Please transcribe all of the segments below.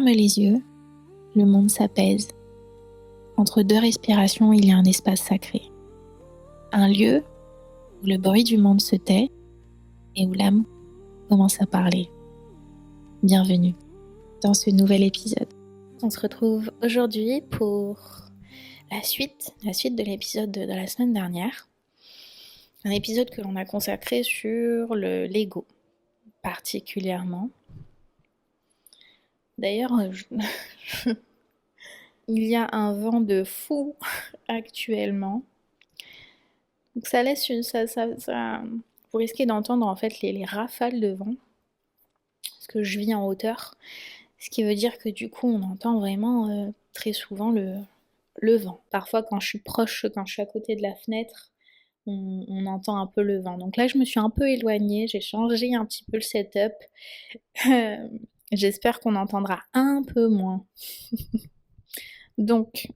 ferme les yeux, le monde s'apaise. Entre deux respirations, il y a un espace sacré. Un lieu où le bruit du monde se tait et où l'âme commence à parler. Bienvenue dans ce nouvel épisode. On se retrouve aujourd'hui pour la suite de l'épisode de la semaine dernière. Un épisode que l'on a consacré sur l'ego, particulièrement. D'ailleurs, il y a un vent de fou actuellement. Donc ça laisse vous risquez d'entendre en fait les rafales de vent, parce que je vis en hauteur, ce qui veut dire que du coup on entend vraiment très souvent le vent. Parfois quand je suis à côté de la fenêtre, on entend un peu le vent. Donc là je me suis un peu éloignée, j'ai changé un petit peu le setup. J'espère qu'on entendra un peu moins. Donc,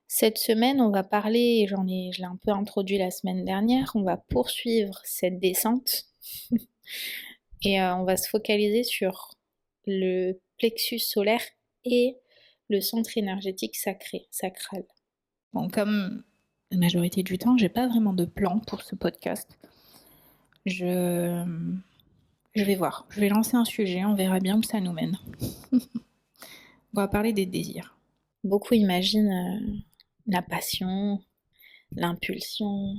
cette semaine, on va parler, je l'ai un peu introduit la semaine dernière, on va poursuivre cette descente et on va se focaliser sur le plexus solaire et le centre énergétique sacral. Bon, comme la majorité du temps, j'ai pas vraiment de plan pour ce podcast. Je vais voir, je vais lancer un sujet, on verra bien où ça nous mène. On va parler des désirs. Beaucoup imaginent la passion, l'impulsion,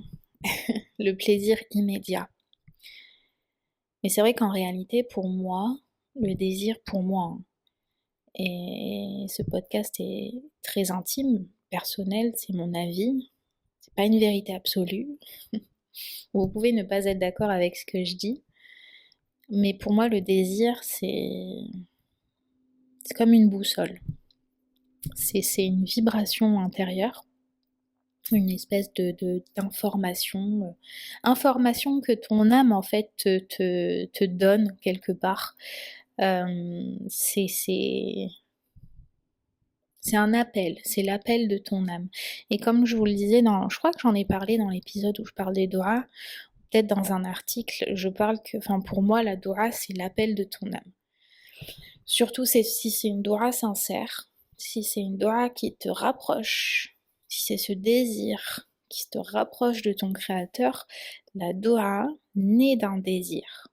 le plaisir immédiat. Mais c'est vrai qu'en réalité, pour moi, le désir pour moi, et ce podcast est très intime, personnel, c'est mon avis, c'est pas une vérité absolue. Vous pouvez ne pas être d'accord avec ce que je dis, mais pour moi, le désir, c'est comme une boussole. C'est une vibration intérieure, une espèce d'information, information que ton âme en fait te donne quelque part. C'est un appel, c'est l'appel de ton âme. Et comme je vous le disais, je crois que j'en ai parlé dans l'épisode où je parle des doigts, peut-être dans un article, je parle que, pour moi, la doua, c'est l'appel de ton âme. Surtout si c'est une doua sincère, si c'est une doua qui te rapproche, si c'est ce désir qui te rapproche de ton créateur, la doua naît d'un désir.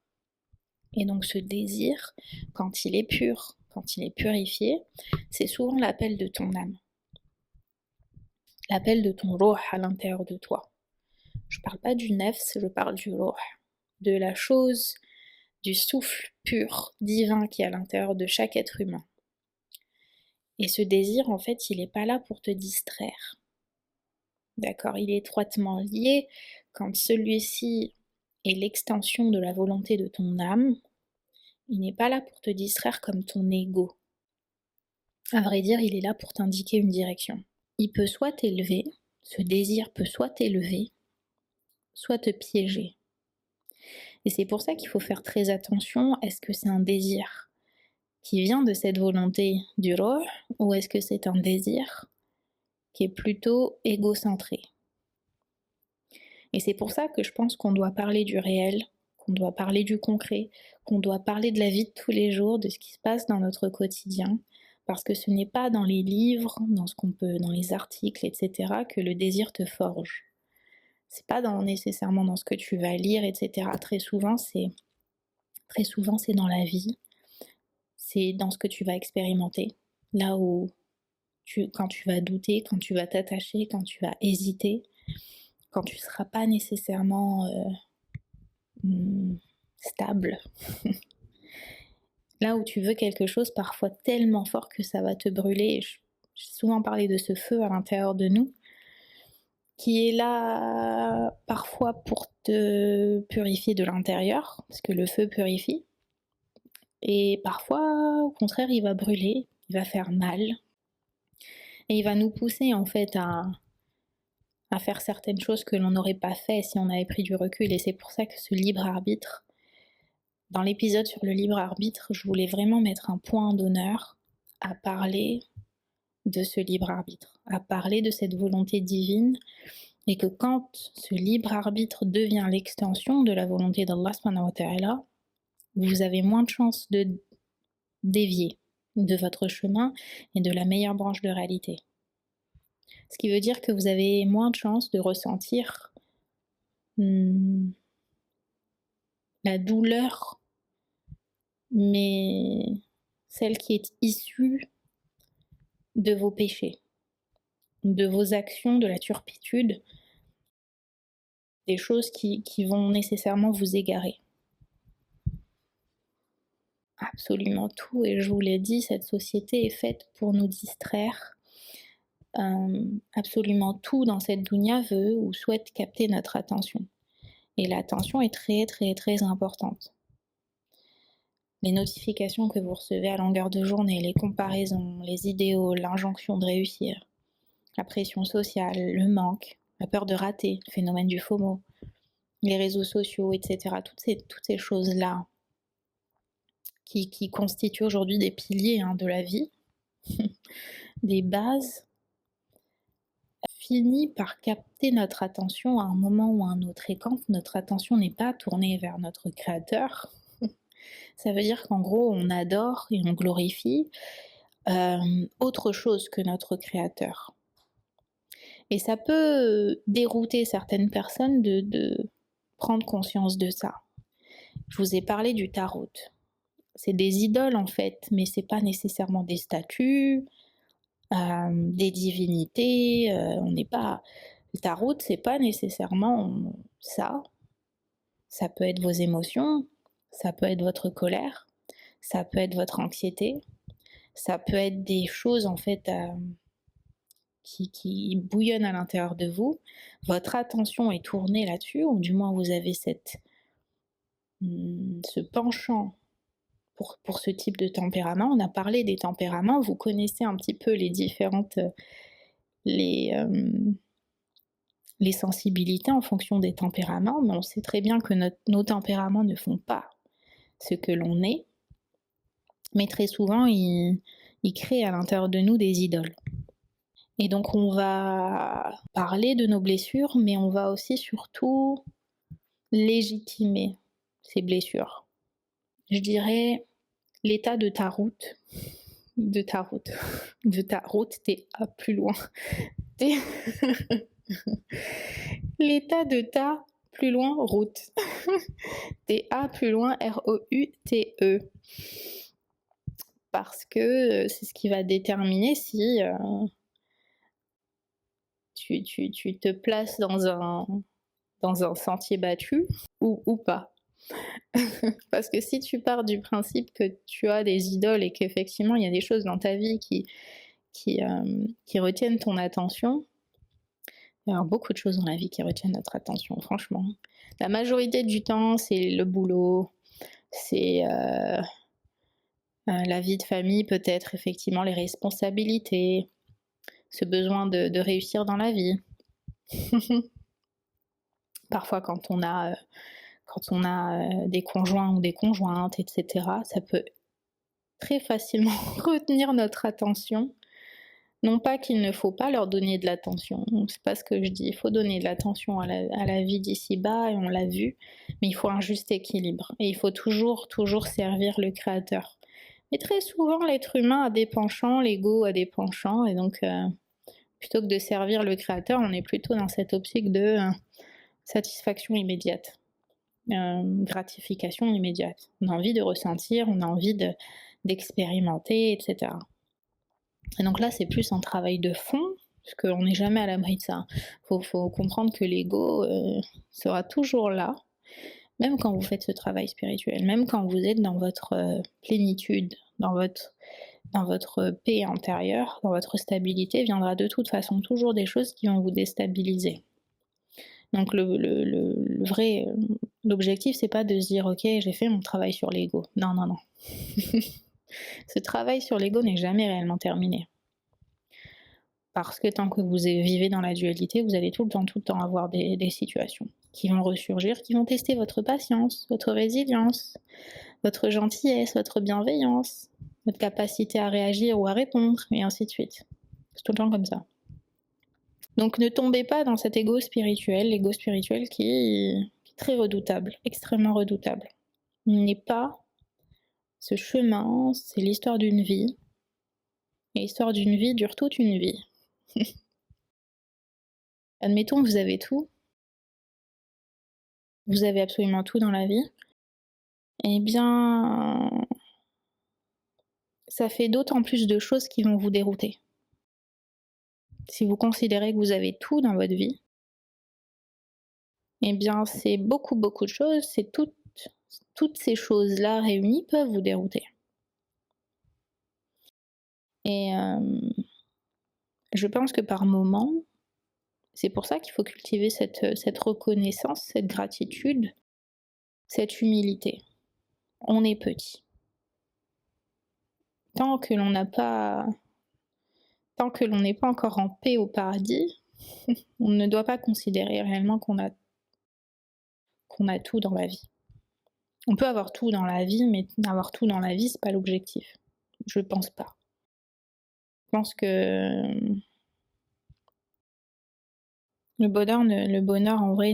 Et donc ce désir, quand il est pur, quand il est purifié, c'est souvent l'appel de ton âme. L'appel de ton ruh à l'intérieur de toi. Je parle pas du nefs, je parle du ruh, de la chose, du souffle pur, divin qui est à l'intérieur de chaque être humain. Et ce désir, en fait, il n'est pas là pour te distraire. D'accord, il est étroitement lié quand celui-ci est l'extension de la volonté de ton âme. Il n'est pas là pour te distraire comme ton ego. À vrai dire, il est là pour t'indiquer une direction. Il peut soit t'élever, ce désir peut soit t'élever, soit te piéger. Et c'est pour ça qu'il faut faire très attention, est-ce que c'est un désir qui vient de cette volonté du ruh, ou est-ce que c'est un désir qui est plutôt égocentré? Et c'est pour ça que je pense qu'on doit parler du réel, qu'on doit parler du concret, qu'on doit parler de la vie de tous les jours, de ce qui se passe dans notre quotidien, parce que ce n'est pas dans les livres, dans les articles, etc., que le désir te forge. C'est pas nécessairement dans ce que tu vas lire, etc. Très souvent, c'est dans la vie, c'est dans ce que tu vas expérimenter, là où quand tu vas douter, quand tu vas t'attacher, quand tu vas hésiter, quand tu ne seras pas nécessairement stable. Là où tu veux quelque chose parfois tellement fort que ça va te brûler. J'ai souvent parlé de ce feu à l'intérieur de nous, qui est là parfois pour te purifier de l'intérieur, parce que le feu purifie. Et parfois, au contraire, il va brûler, il va faire mal. Et il va nous pousser en fait à faire certaines choses que l'on n'aurait pas fait si on avait pris du recul. Et c'est pour ça que ce libre arbitre, dans l'épisode sur le libre arbitre, je voulais vraiment mettre un point d'honneur à parler de ce libre arbitre, à parler de cette volonté divine, et que quand ce libre arbitre devient l'extension de la volonté d'Allah subhanahu wa ta'ala, vous avez moins de chances de dévier de votre chemin et de la meilleure branche de réalité. Ce qui veut dire que vous avez moins de chances de ressentir la douleur, mais celle qui est issue de vos péchés, de vos actions, de la turpitude, des choses qui vont nécessairement vous égarer. Absolument tout, et je vous l'ai dit, cette société est faite pour nous distraire. Absolument tout dans cette dunya veut ou souhaite capter notre attention. Et l'attention est très très très importante. Les notifications que vous recevez à longueur de journée, les comparaisons, les idéaux, l'injonction de réussir, la pression sociale, le manque, la peur de rater, le phénomène du FOMO, les réseaux sociaux, etc. Toutes ces choses-là qui constituent aujourd'hui des piliers de la vie, des bases, finit par capter notre attention à un moment ou à un autre. Et quand notre attention n'est pas tournée vers notre créateur, ça veut dire qu'en gros on adore et on glorifie autre chose que notre créateur. Et ça peut dérouter certaines personnes de prendre conscience de ça. Je vous ai parlé du tarot. C'est des idoles en fait, mais c'est pas nécessairement des statues, des divinités, on n'est pas... Le tarot, c'est pas nécessairement ça. Ça peut être vos émotions, ça peut être votre colère, ça peut être votre anxiété, ça peut être des choses en fait qui bouillonnent à l'intérieur de vous. Votre attention est tournée là-dessus, ou du moins vous avez ce penchant pour ce type de tempérament. On a parlé des tempéraments, vous connaissez un petit peu les différentes... les sensibilités en fonction des tempéraments, mais on sait très bien que nos tempéraments ne font pas ce que l'on est, mais très souvent ils créent à l'intérieur de nous des idoles. Et donc on va parler de nos blessures, mais on va aussi surtout légitimer ces blessures. Je dirais l'état de ta route, t'es à plus loin. L'état de ta plus loin route. T-A plus loin R-O-U-T-E. Parce que c'est ce qui va déterminer si tu te places dans un sentier battu ou pas. Parce que si tu pars du principe que tu as des idoles et qu'effectivement il y a des choses dans ta vie qui retiennent ton attention, il y a beaucoup de choses dans la vie qui retiennent notre attention, franchement. La majorité du temps, c'est le boulot, c'est la vie de famille, peut-être effectivement les responsabilités, ce besoin de réussir dans la vie. Parfois quand on a des conjoints ou des conjointes, etc., ça peut très facilement retenir notre attention. Non pas qu'il ne faut pas leur donner de l'attention, c'est pas ce que je dis, il faut donner de l'attention à la vie d'ici-bas, et on l'a vu, mais il faut un juste équilibre, et il faut toujours servir le créateur. Mais très souvent, l'être humain a des penchants, l'ego a des penchants, et donc plutôt que de servir le créateur, on est plutôt dans cette optique de satisfaction immédiate, gratification immédiate. On a envie de ressentir, on a envie d'expérimenter, etc. Et donc là, c'est plus un travail de fond, parce qu'on n'est jamais à l'abri de ça. Faut comprendre que l'ego sera toujours là, même quand vous faites ce travail spirituel, même quand vous êtes dans votre plénitude, dans votre paix intérieure, dans votre stabilité, viendra de toute façon toujours des choses qui vont vous déstabiliser. Donc l'objectif, c'est pas de se dire ok, j'ai fait mon travail sur l'ego. Non. Ce travail sur l'ego n'est jamais réellement terminé. Parce que tant que vous vivez dans la dualité, vous allez tout le temps avoir des situations qui vont ressurgir, qui vont tester votre patience, votre résilience, votre gentillesse, votre bienveillance, votre capacité à réagir ou à répondre, et ainsi de suite. C'est tout le temps comme ça. Donc ne tombez pas dans cet l'ego spirituel qui est très redoutable, extrêmement redoutable. Il n'est pas Ce chemin, c'est l'histoire d'une vie. Et l'histoire d'une vie dure toute une vie. Admettons que vous avez tout. Vous avez absolument tout dans la vie. Eh bien, ça fait d'autant plus de choses qui vont vous dérouter. Si vous considérez que vous avez tout dans votre vie, eh bien, c'est beaucoup de choses, c'est toutes ces choses-là réunies peuvent vous dérouter. Et je pense que par moments, c'est pour ça qu'il faut cultiver cette reconnaissance, cette gratitude, cette humilité. On est petit. Tant que l'on n'est pas encore en paix au paradis, on ne doit pas considérer réellement qu'on a tout dans la vie. On peut avoir tout dans la vie, mais avoir tout dans la vie, c'est pas l'objectif. Je pense pas. Je pense que le bonheur en vrai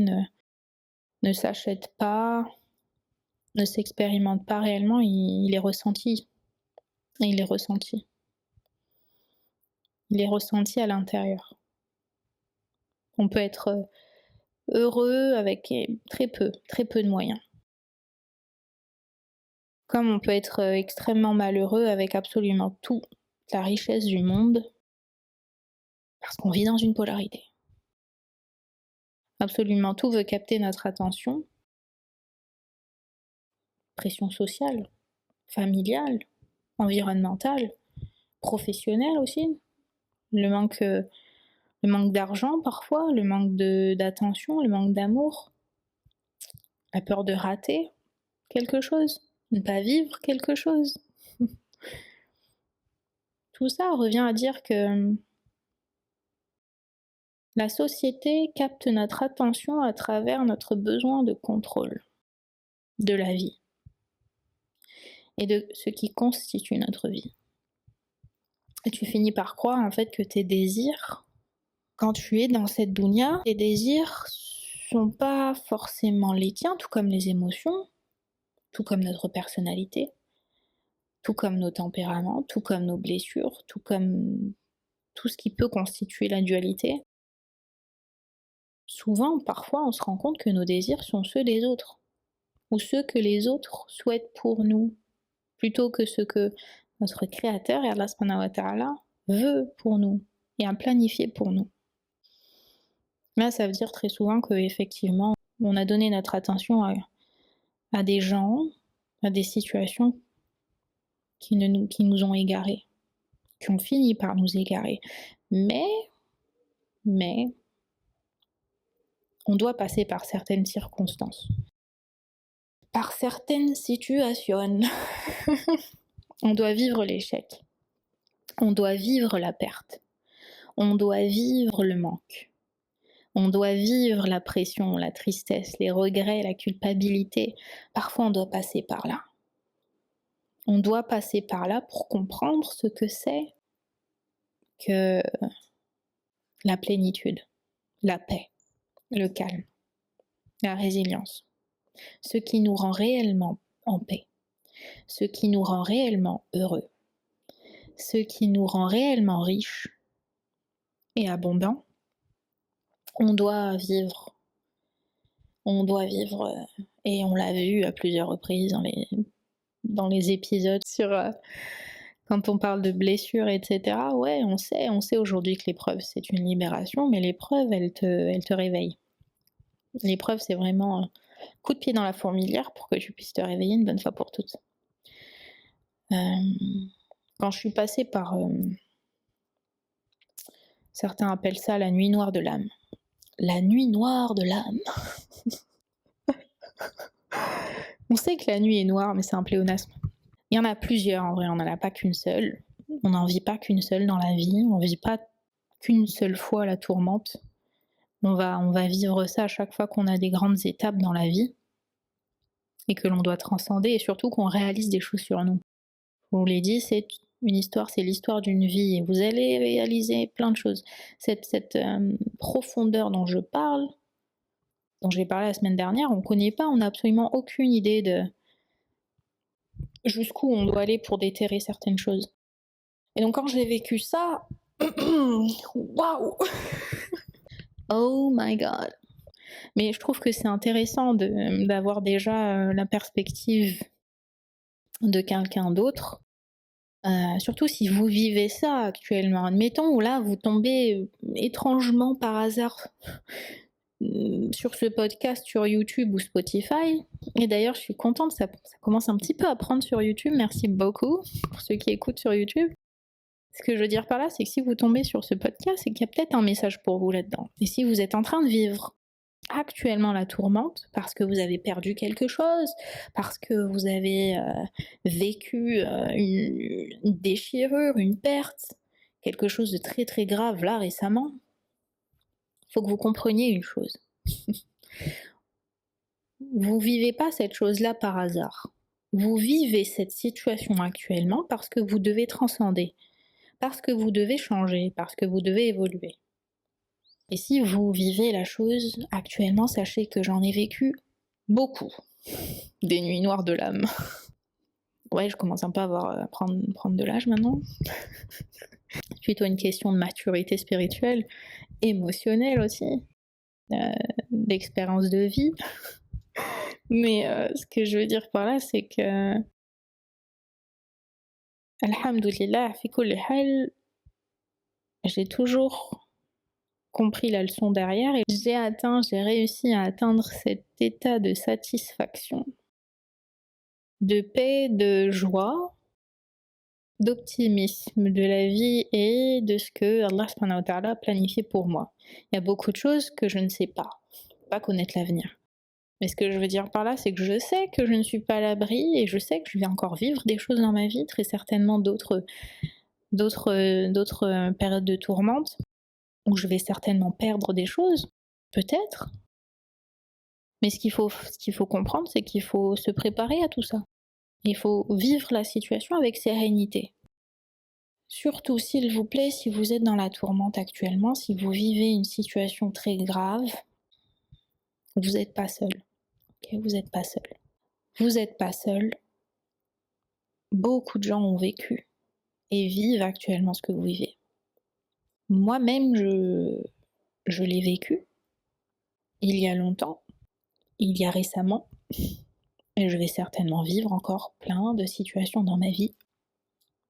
ne s'achète pas, ne s'expérimente pas réellement, il est ressenti. Et il est ressenti. Il est ressenti à l'intérieur. On peut être heureux avec très peu de moyens. Comme on peut être extrêmement malheureux avec absolument toute la richesse du monde, parce qu'on vit dans une polarité. Absolument tout veut capter notre attention. Pression sociale, familiale, environnementale, professionnelle aussi. Le manque d'argent parfois, le manque d'attention, le manque d'amour, la peur de rater quelque chose, ne pas vivre quelque chose. Tout ça revient à dire que la société capte notre attention à travers notre besoin de contrôle de la vie et de ce qui constitue notre vie. Et tu finis par croire en fait que tes désirs, quand tu es dans cette dunya, tes désirs sont pas forcément les tiens, tout comme les émotions, tout comme notre personnalité, tout comme nos tempéraments, tout comme nos blessures, tout comme tout ce qui peut constituer la dualité. Souvent, parfois, on se rend compte que nos désirs sont ceux des autres, ou ceux que les autres souhaitent pour nous, plutôt que ce que notre Créateur, Allah subhanahu wa ta'ala, veut pour nous et a planifié pour nous. Là, ça veut dire très souvent qu'effectivement, on a donné notre attention à des gens, à des situations qui nous ont égarés, qui ont fini par nous égarer. Mais, on doit passer par certaines circonstances, par certaines situations. On doit vivre l'échec, on doit vivre la perte, on doit vivre le manque. On doit vivre la pression, la tristesse, les regrets, la culpabilité. Parfois, on doit passer par là. On doit passer par là pour comprendre ce que c'est que la plénitude, la paix, le calme, la résilience. Ce qui nous rend réellement en paix, ce qui nous rend réellement heureux, ce qui nous rend réellement riches et abondants. On doit vivre, et on l'a vu à plusieurs reprises dans les épisodes sur quand on parle de blessures, etc. Ouais, on sait aujourd'hui que l'épreuve c'est une libération, mais l'épreuve elle te réveille. L'épreuve c'est vraiment un coup de pied dans la fourmilière pour que tu puisses te réveiller une bonne fois pour toutes. Quand je suis passée par certains appellent ça la nuit noire de l'âme. La nuit noire de l'âme. On sait que la nuit est noire, mais c'est un pléonasme. Il y en a plusieurs en vrai, on n'en a pas qu'une seule. On n'en vit pas qu'une seule dans la vie, on ne vit pas qu'une seule fois la tourmente. On va vivre ça à chaque fois qu'on a des grandes étapes dans la vie et que l'on doit transcender et surtout qu'on réalise des choses sur nous. Je vous l'ai dit, c'est une histoire, c'est l'histoire d'une vie et vous allez réaliser plein de choses. Cette profondeur dont je parle, dont j'ai parlé la semaine dernière, on ne connaît pas, on n'a absolument aucune idée jusqu'où on doit aller pour déterrer certaines choses. Et donc quand j'ai vécu ça, waouh, oh my god. Mais je trouve que c'est intéressant d'avoir déjà la perspective de quelqu'un d'autre, surtout si vous vivez ça actuellement. Admettons, là, vous tombez étrangement par hasard sur ce podcast sur YouTube ou Spotify. Et d'ailleurs, je suis contente, ça commence un petit peu à prendre sur YouTube. Merci beaucoup pour ceux qui écoutent sur YouTube. Ce que je veux dire par là, c'est que si vous tombez sur ce podcast, c'est qu'il y a peut-être un message pour vous là-dedans. Et si vous êtes en train de vivre actuellement la tourmente, parce que vous avez perdu quelque chose, parce que vous avez vécu une déchirure, une perte, quelque chose de très très grave là récemment, il faut que vous compreniez une chose. Vous vivez pas cette chose-là par hasard. Vous vivez cette situation actuellement parce que vous devez transcender, parce que vous devez changer, parce que vous devez évoluer. Et si vous vivez la chose actuellement, sachez que j'en ai vécu beaucoup. Des nuits noires de l'âme. Ouais, je commence un peu à prendre de l'âge maintenant. C'est plutôt une question de maturité spirituelle, émotionnelle aussi, d'expérience de vie. Mais ce que je veux dire par là, c'est que alhamdoulilah, fi kulli hal, j'ai toujours compris la leçon derrière et j'ai réussi à atteindre cet état de satisfaction, de paix, de joie, d'optimisme de la vie et de ce que Allah subhanahu wa ta'ala a planifié pour moi. Il y a beaucoup de choses que je ne sais pas, pas connaître l'avenir. Mais ce que je veux dire par là, c'est que je sais que je ne suis pas à l'abri et je sais que je vais encore vivre des choses dans ma vie, très certainement d'autres périodes de tourmente, où je vais certainement perdre des choses, peut-être. Mais ce qu'il faut comprendre, c'est qu'il faut se préparer à tout ça. Il faut vivre la situation avec sérénité. Surtout, s'il vous plaît, si vous êtes dans la tourmente actuellement, si vous vivez une situation très grave, vous n'êtes pas seul. Okay, vous n'êtes pas seul. Vous n'êtes pas seul. Beaucoup de gens ont vécu et vivent actuellement ce que vous vivez. Moi-même, je l'ai vécu il y a longtemps, il y a récemment, et je vais certainement vivre encore plein de situations dans ma vie.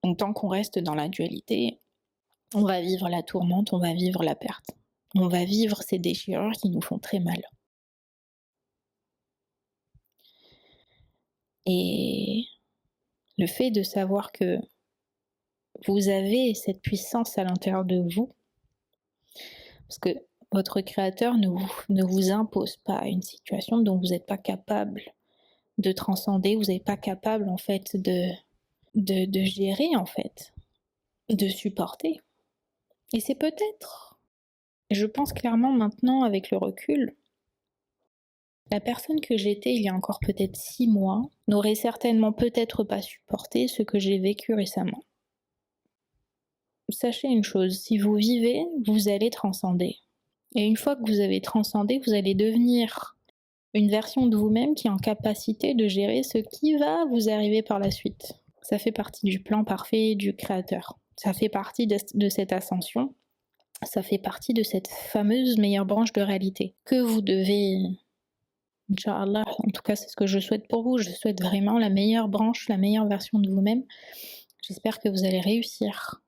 Donc tant qu'on reste dans la dualité, on va vivre la tourmente, on va vivre la perte. On va vivre ces déchirures qui nous font très mal. Et le fait de savoir que vous avez cette puissance à l'intérieur de vous, parce que votre créateur ne vous impose pas une situation dont vous n'êtes pas capable de transcender, vous n'êtes pas capable en fait de gérer en fait, de supporter. Et c'est peut-être, je pense clairement maintenant avec le recul, la personne que j'étais il y a encore peut-être 6 mois n'aurait certainement peut-être pas supporté ce que j'ai vécu récemment. Sachez une chose, si vous vivez, vous allez transcender. Et une fois que vous avez transcendé, vous allez devenir une version de vous-même qui est en capacité de gérer ce qui va vous arriver par la suite. Ça fait partie du plan parfait du créateur. Ça fait partie de cette ascension. Ça fait partie de cette fameuse meilleure branche de réalité que vous devez, Inch'Allah, en tout cas c'est ce que je souhaite pour vous. Je souhaite vraiment la meilleure branche, la meilleure version de vous-même. J'espère que vous allez réussir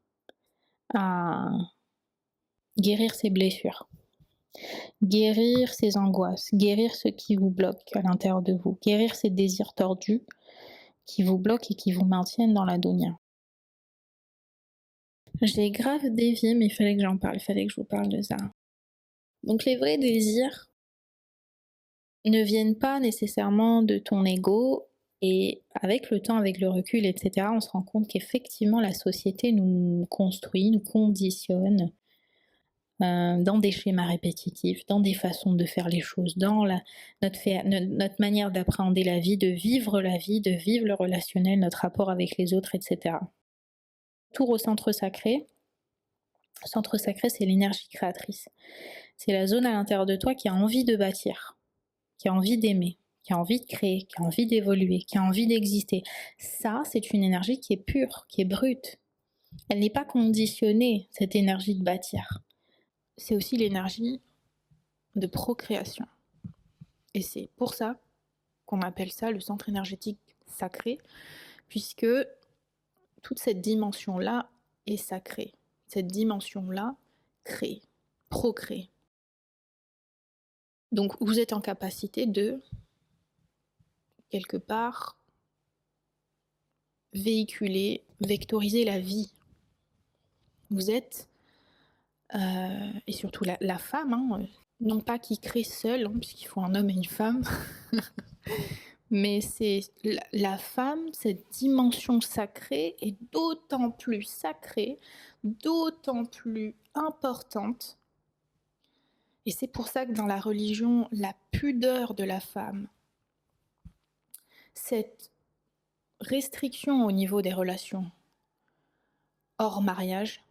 à guérir ces blessures, guérir ces angoisses, guérir ce qui vous bloque à l'intérieur de vous, guérir ces désirs tordus qui vous bloquent et qui vous maintiennent dans la dunya. J'ai grave dévié, mais il fallait que j'en parle, il fallait que je vous parle de ça. Donc les vrais désirs ne viennent pas nécessairement de ton ego, et avec le temps, avec le recul, etc., on se rend compte qu'effectivement la société nous construit, nous conditionne dans des schémas répétitifs, dans des façons de faire les choses, dans notre manière d'appréhender la vie, de vivre le relationnel, notre rapport avec les autres, etc. Tour au centre sacré. Le centre sacré, c'est l'énergie créatrice. C'est la zone à l'intérieur de toi qui a envie de bâtir, qui a envie d'aimer, qui a envie de créer, qui a envie d'évoluer, qui a envie d'exister. Ça, c'est une énergie qui est pure, qui est brute. Elle n'est pas conditionnée, cette énergie de bâtir. C'est aussi l'énergie de procréation. Et c'est pour ça qu'on appelle ça le centre énergétique sacré, puisque toute cette dimension-là est sacrée. Cette dimension-là crée, procrée. Donc vous êtes en capacité de, quelque part, véhiculer, vectoriser la vie. Vous êtes, et surtout la femme, non pas qui crée seule, puisqu'il faut un homme et une femme, mais c'est la femme, cette dimension sacrée est d'autant plus sacrée, d'autant plus importante. Et c'est pour ça que dans la religion, la pudeur de la femme, cette restriction au niveau des relations hors mariage,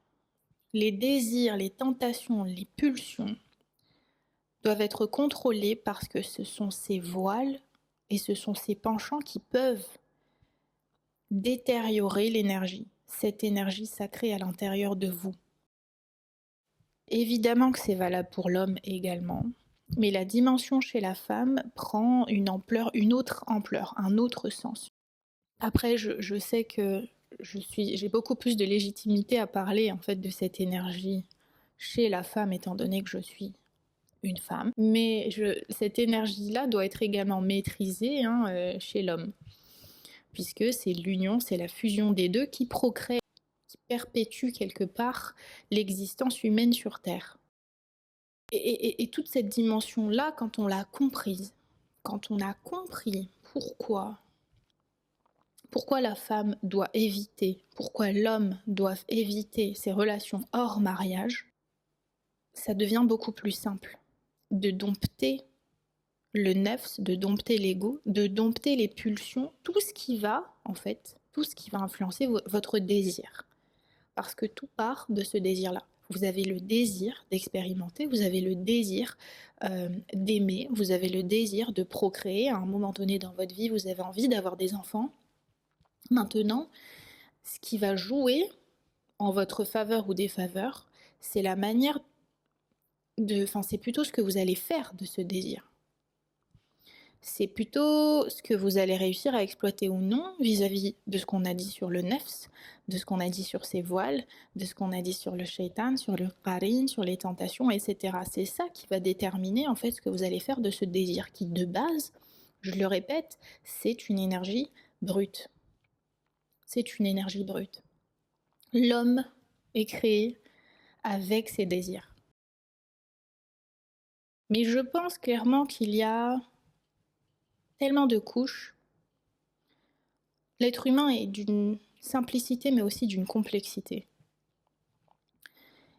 les désirs, les tentations, les pulsions doivent être contrôlés parce que ce sont ces voiles et ce sont ces penchants qui peuvent détériorer l'énergie, cette énergie sacrée à l'intérieur de vous. Évidemment que c'est valable pour l'homme également, mais la dimension chez la femme prend une ampleur, une autre ampleur, un autre sens. Après, je sais que j'ai beaucoup plus de légitimité à parler en fait de cette énergie chez la femme étant donné que je suis une femme, mais cette énergie-là doit être également maîtrisée chez l'homme, puisque c'est l'union, c'est la fusion des deux qui procrée, qui perpétue quelque part l'existence humaine sur Terre. Et toute cette dimension-là, quand on l'a comprise, quand on a compris pourquoi la femme doit éviter, pourquoi l'homme doit éviter ces relations hors mariage, ça devient beaucoup plus simple de dompter le nefs, de dompter l'ego, de dompter les pulsions, tout ce qui va, en fait, tout ce qui va influencer votre désir. Parce que tout part de ce désir-là. Vous avez le désir d'expérimenter, vous avez le désir d'aimer, vous avez le désir de procréer. À un moment donné dans votre vie, vous avez envie d'avoir des enfants. Maintenant, ce qui va jouer en votre faveur ou défaveur, c'est la manière c'est plutôt ce que vous allez faire de ce désir. C'est plutôt ce que vous allez réussir à exploiter ou non vis-à-vis de ce qu'on a dit sur le nefs, de ce qu'on a dit sur ses voiles, de ce qu'on a dit sur le shaitan, sur le qarin, sur les tentations, etc. C'est ça qui va déterminer en fait ce que vous allez faire de ce désir qui, de base, je le répète, c'est une énergie brute. C'est une énergie brute. L'homme est créé avec ses désirs. Mais je pense clairement qu'il y a tellement de couches. L'être humain est d'une simplicité mais aussi d'une complexité.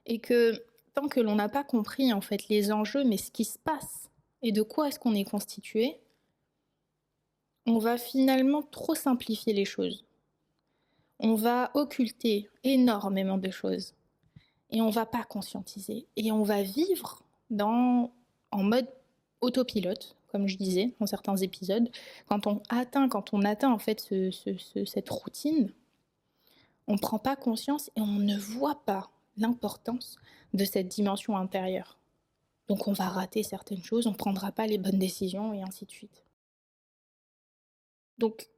Et que tant que l'on n'a pas compris en fait les enjeux, mais ce qui se passe et de quoi est-ce qu'on est constitué, on va finalement trop simplifier les choses. On va occulter énormément de choses et on va pas conscientiser et on va vivre en mode autopilote, comme je disais dans certains épisodes. Quand on atteint en fait cette routine, on ne prend pas conscience et on ne voit pas l'importance de cette dimension intérieure. Donc on va rater certaines choses, on ne prendra pas les bonnes décisions et ainsi de suite. Donc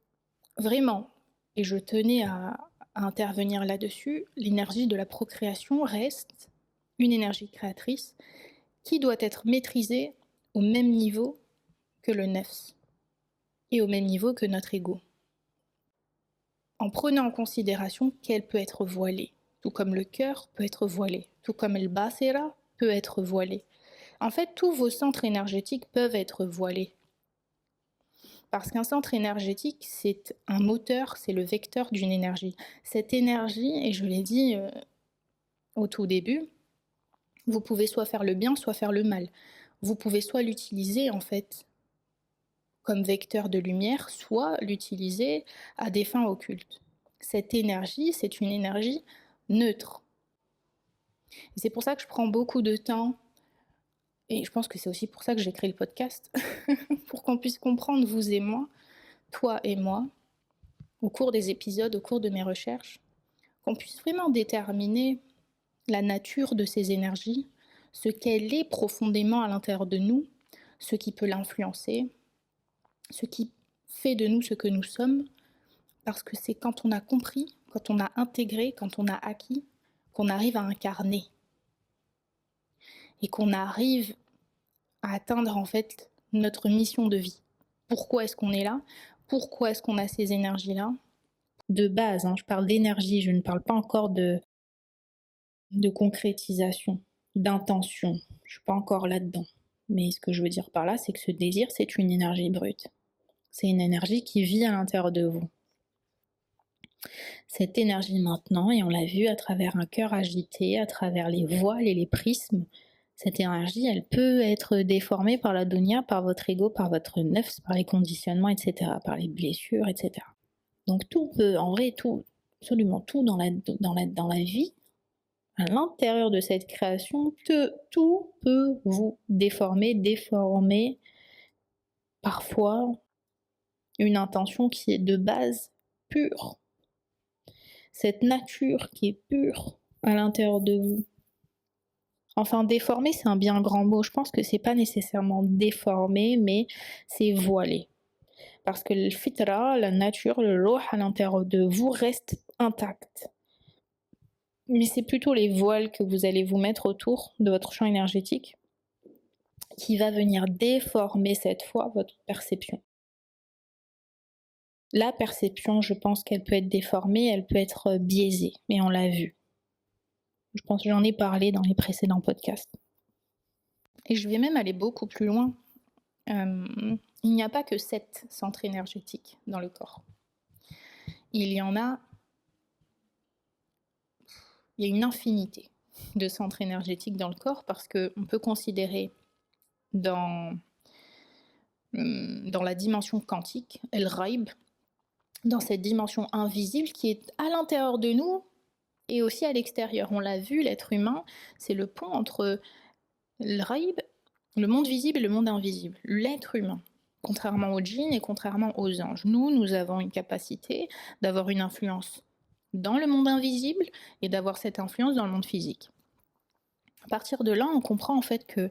vraiment, et je tenais à intervenir là-dessus, l'énergie de la procréation reste une énergie créatrice qui doit être maîtrisée au même niveau que le nefs et au même niveau que notre ego. En prenant en considération qu'elle peut être voilée, tout comme le cœur peut être voilé, tout comme le basira peut être voilé. En fait, tous vos centres énergétiques peuvent être voilés. Parce qu'un centre énergétique, c'est un moteur, c'est le vecteur d'une énergie. Cette énergie, et je l'ai dit au tout début, vous pouvez soit faire le bien, soit faire le mal. Vous pouvez soit l'utiliser en fait comme vecteur de lumière, soit l'utiliser à des fins occultes. Cette énergie, c'est une énergie neutre. Et c'est pour ça que je prends beaucoup de temps Et je pense que c'est aussi pour ça que j'ai créé le podcast, pour qu'on puisse comprendre, vous et moi, toi et moi, au cours des épisodes, au cours de mes recherches, qu'on puisse vraiment déterminer la nature de ces énergies, ce qu'elle est profondément à l'intérieur de nous, ce qui peut l'influencer, ce qui fait de nous ce que nous sommes, parce que c'est quand on a compris, quand on a intégré, quand on a acquis, qu'on arrive à incarner et qu'on arrive à atteindre en fait notre mission de vie. Pourquoi est-ce qu'on est là? Pourquoi est-ce qu'on a ces énergies-là? De base, je parle d'énergie, je ne parle pas encore de concrétisation, d'intention. Je suis pas encore là-dedans. Mais ce que je veux dire par là, c'est que ce désir, c'est une énergie brute. C'est une énergie qui vit à l'intérieur de vous. Cette énergie maintenant, et on l'a vu à travers un cœur agité, à travers les voiles et les prismes, cette énergie, elle peut être déformée par la dunya, par votre ego, par votre nefs, par les conditionnements, etc., par les blessures, etc. Donc tout peut, en vrai, tout, absolument tout dans la vie, à l'intérieur de cette création, tout peut vous déformer parfois une intention qui est de base pure. Cette nature qui est pure à l'intérieur de vous. Enfin, déformer, c'est un bien grand mot. Je pense que c'est pas nécessairement déformé, mais c'est voilé. Parce que le fitra, la nature, le ruh à l'intérieur de vous reste intact. Mais c'est plutôt les voiles que vous allez vous mettre autour de votre champ énergétique qui va venir déformer cette fois votre perception. La perception, je pense qu'elle peut être déformée, elle peut être biaisée, mais on l'a vu. Je pense que j'en ai parlé dans les précédents podcasts. Et je vais même aller beaucoup plus loin. Il n'y a pas que 7 centres énergétiques dans le corps. Il y a une infinité de centres énergétiques dans le corps parce qu'on peut considérer dans la dimension quantique, El Raib, dans cette dimension invisible qui est à l'intérieur de nous et aussi à l'extérieur. On l'a vu, l'être humain, c'est le pont entre El Raib, le monde visible et le monde invisible. L'être humain, contrairement aux djinns et contrairement aux anges, nous avons une capacité d'avoir une influence dans le monde invisible et d'avoir cette influence dans le monde physique. À partir de là, on comprend en fait que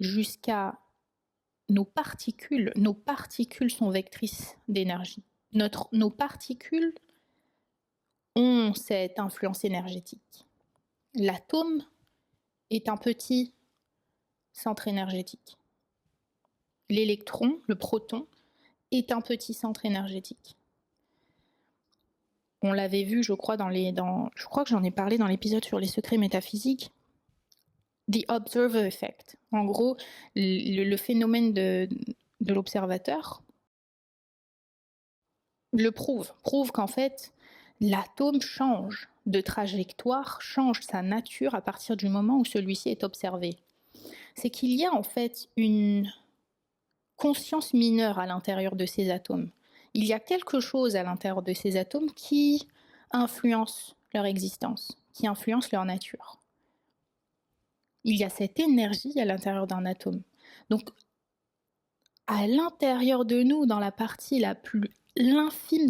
jusqu'à nos particules sont vectrices d'énergie. Nos particules ont cette influence énergétique. L'atome est un petit centre énergétique. L'électron, le proton, est un petit centre énergétique. On l'avait vu, je crois que j'en ai parlé dans l'épisode sur les secrets métaphysiques. The Observer Effect. En gros, le phénomène de l'observateur le prouve qu'en fait, l'atome change de trajectoire, change sa nature à partir du moment où celui-ci est observé. C'est qu'il y a en fait une conscience mineure à l'intérieur de ces atomes. Il y a quelque chose à l'intérieur de ces atomes qui influence leur existence, qui influence leur nature. Il y a cette énergie à l'intérieur d'un atome. Donc, à l'intérieur de nous, dans la partie la plus l'infime,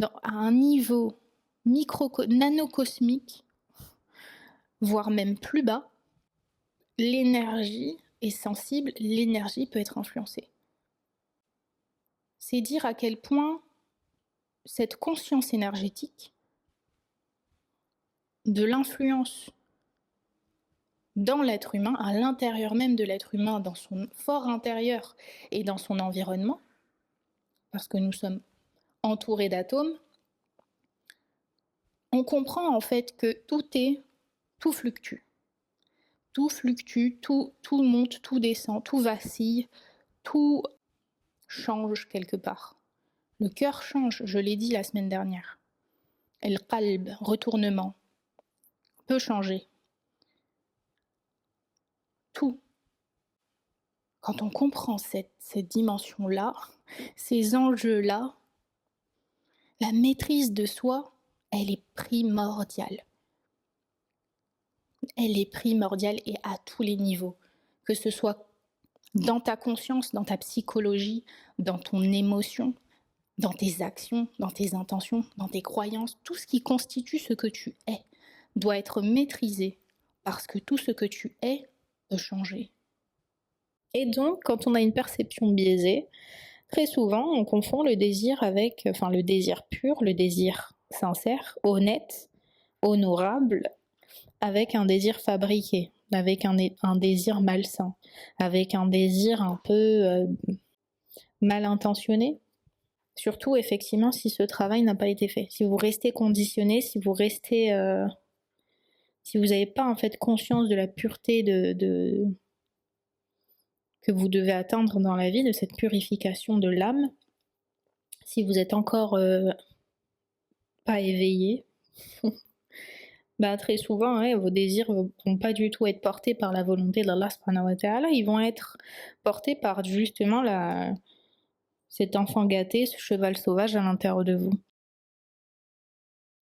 à un niveau nanocosmique, voire même plus bas, l'énergie est sensible, l'énergie peut être influencée. C'est dire à quel point cette conscience énergétique de l'influence dans l'être humain, à l'intérieur même de l'être humain, dans son fort intérieur et dans son environnement, parce que nous sommes entourés d'atomes, on comprend en fait que tout fluctue. Tout fluctue, tout monte, tout descend, tout vacille, tout change quelque part. Le cœur change, je l'ai dit la semaine dernière. El qalb, retournement, peut changer. Tout. Quand on comprend cette dimension-là, ces enjeux-là, la maîtrise de soi, elle est primordiale. Elle est primordiale et à tous les niveaux. que ce soit dans ta conscience, dans ta psychologie, dans ton émotion, dans tes actions, dans tes intentions, dans tes croyances, tout ce qui constitue ce que tu es doit être maîtrisé parce que tout ce que tu es peut changer. Et donc, quand on a une perception biaisée, très souvent, on confond le désir avec, le désir pur, le désir sincère, honnête, honorable, avec un désir fabriqué, avec un désir malsain, avec un désir un peu mal intentionné. Surtout, effectivement, si ce travail n'a pas été fait. Si vous restez conditionné, si vous restez... si vous n'avez pas en fait conscience de la pureté que vous devez atteindre dans la vie, de cette purification de l'âme, si vous êtes encore pas éveillé, très souvent, vos désirs vont pas du tout être portés par la volonté d'Allah subhanahu wa ta'ala, ils vont être portés par justement cet enfant gâté, ce cheval sauvage à l'intérieur de vous.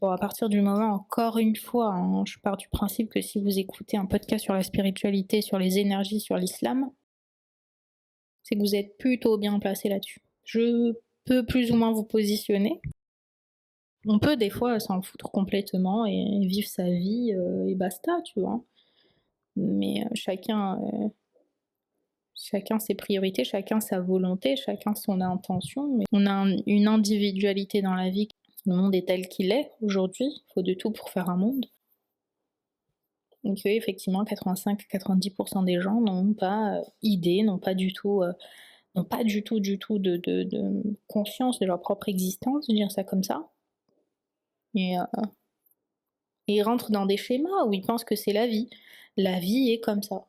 Bon, à partir du moment, encore une fois, je pars du principe que si vous écoutez un podcast sur la spiritualité, sur les énergies, sur l'islam, c'est que vous êtes plutôt bien placé là-dessus. Je peux plus ou moins vous positionner. On peut des fois s'en foutre complètement et vivre sa vie et basta, tu vois. Mais chacun ses priorités, chacun sa volonté, chacun son intention. Mais on a une individualité dans la vie. Le monde est tel qu'il est aujourd'hui. Il faut de tout pour faire un monde. Donc oui, effectivement, 85-90% des gens n'ont pas idée, n'ont pas du tout de conscience de leur propre existence, je veux dire ça comme ça. Et ils rentrent dans des schémas où ils pensent que c'est la vie. La vie est comme ça.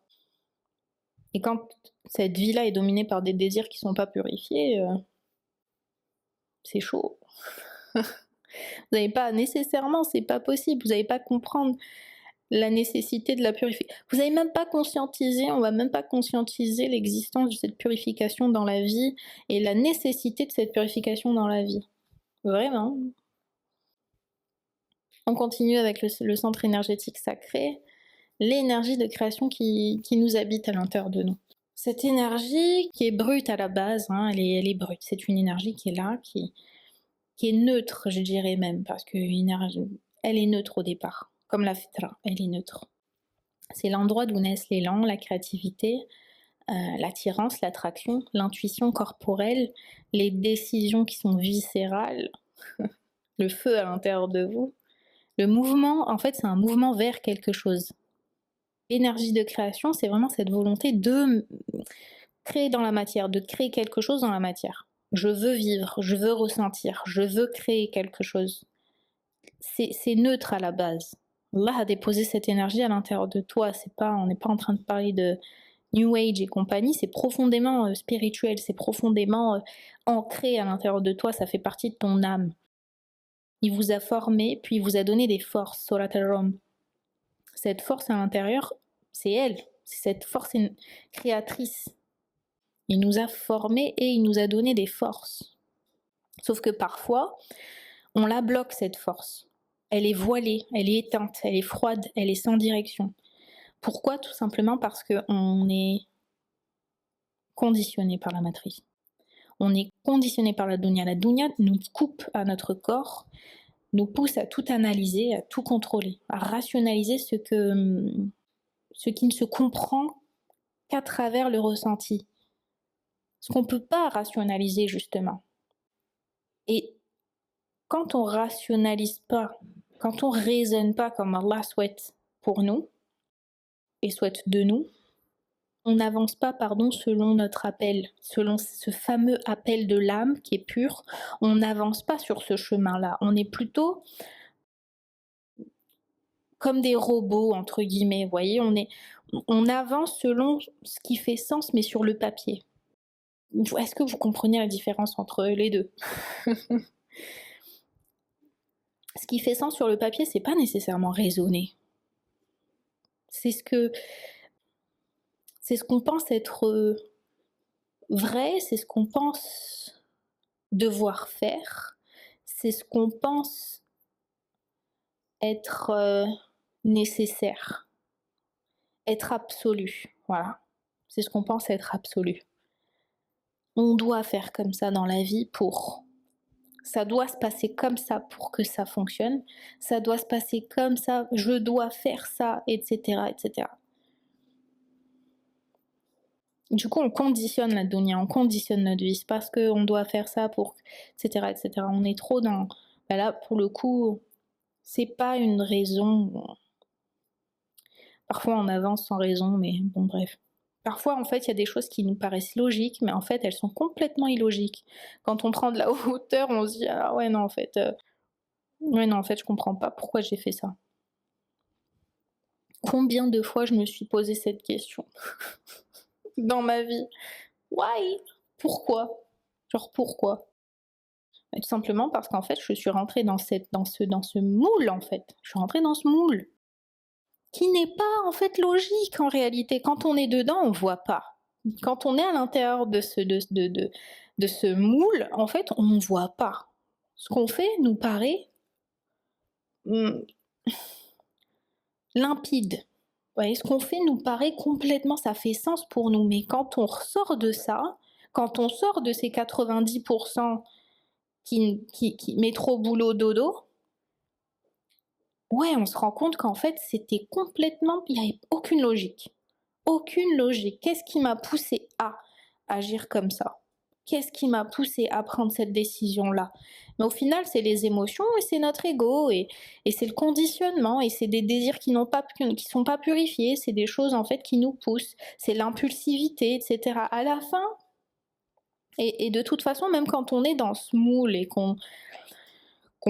Et quand cette vie-là est dominée par des désirs qui ne sont pas purifiés, c'est chaud. Vous n'avez pas nécessairement, c'est pas possible, vous n'allez pas comprendre la nécessité de la purification. Vous n'avez même pas conscientisé, on va même pas conscientiser l'existence de cette purification dans la vie et la nécessité de cette purification dans la vie. Vraiment. On continue avec le centre énergétique sacré, l'énergie de création qui nous habite à l'intérieur de nous. Cette énergie qui est brute à la base, elle est brute, c'est une énergie qui est là, qui est neutre, je dirais même, parce elle est neutre au départ, comme la fitra, elle est neutre. C'est l'endroit d'où naissent l'élan, la créativité, l'attirance, l'attraction, l'intuition corporelle, les décisions qui sont viscérales, le feu à l'intérieur de vous. Le mouvement, en fait, c'est un mouvement vers quelque chose. L'énergie de création, c'est vraiment cette volonté de créer dans la matière, de créer quelque chose dans la matière. Je veux vivre, je veux ressentir, je veux créer quelque chose. C'est neutre à la base. Allah a déposé cette énergie à l'intérieur de toi. On n'est pas en train de parler de New Age et compagnie, c'est profondément spirituel, c'est profondément ancré à l'intérieur de toi, ça fait partie de ton âme. Il vous a formé, puis il vous a donné des forces, Solat al-Rum. Cette force à l'intérieur, c'est elle, c'est cette force créatrice. Il nous a formés et il nous a donné des forces. Sauf que parfois, on la bloque cette force. Elle est voilée, elle est éteinte, elle est froide, elle est sans direction. Pourquoi? Tout simplement parce qu'on est conditionné par la matrice. On est conditionné par la dunya. La dunya nous coupe à notre corps, nous pousse à tout analyser, à tout contrôler, à rationaliser ce qui ne se comprend qu'à travers le ressenti. Ce qu'on ne peut pas rationaliser justement. Et quand on rationalise pas, quand on raisonne pas comme Allah souhaite pour nous et souhaite de nous, on n'avance pas, selon notre appel, selon ce fameux appel de l'âme qui est pur. On n'avance pas sur ce chemin-là. On est plutôt comme des robots entre guillemets. Vous voyez, on avance selon ce qui fait sens, mais sur le papier. Est-ce que vous comprenez la différence entre les deux? Ce qui fait sens sur le papier, c'est pas nécessairement raisonné. C'est ce qu'on pense être vrai, c'est ce qu'on pense devoir faire, c'est ce qu'on pense être nécessaire, être absolu. Voilà. C'est ce qu'on pense être absolu. On doit faire comme ça dans la vie pour... Ça doit se passer comme ça pour que ça fonctionne. Ça doit se passer comme ça, je dois faire ça, etc., etc. Du coup, on conditionne la dunya, on conditionne notre vie. C'est parce qu'on doit faire ça pour... etc., etc. On est trop dans... Ben là, pour le coup, c'est pas une raison... Parfois, on avance sans raison, mais bon, bref. Parfois, en fait, il y a des choses qui nous paraissent logiques, mais en fait, elles sont complètement illogiques. Quand on prend de la hauteur, on se dit, ah ouais, non, en fait... Ouais, non, en fait, je comprends pas pourquoi j'ai fait ça. Combien de fois je me suis posé cette question dans ma vie? Why? Pourquoi? Genre pourquoi? Et tout simplement parce qu'en fait, je suis rentrée dans ce moule, en fait. Je suis rentrée dans ce moule qui n'est pas en fait logique en réalité. Quand on est dedans, on voit pas. Quand on est à l'intérieur de ce moule, en fait, on ne voit pas. Ce qu'on fait nous paraît limpide. Vous voyez, ce qu'on fait nous paraît complètement, ça fait sens pour nous, mais quand on ressort de ça, quand on sort de ces 90% qui métro, boulot, dodo, ouais, on se rend compte qu'en fait, c'était complètement, il n'y avait aucune logique. Aucune logique. Qu'est-ce qui m'a poussé à agir comme ça? Qu'est-ce qui m'a poussé à prendre cette décision-là? Mais au final, c'est les émotions et c'est notre ego et c'est le conditionnement et c'est des désirs qui sont pas purifiés, c'est des choses en fait qui nous poussent, c'est l'impulsivité, etc. À la fin, et de toute façon, même quand on est dans ce moule et qu'on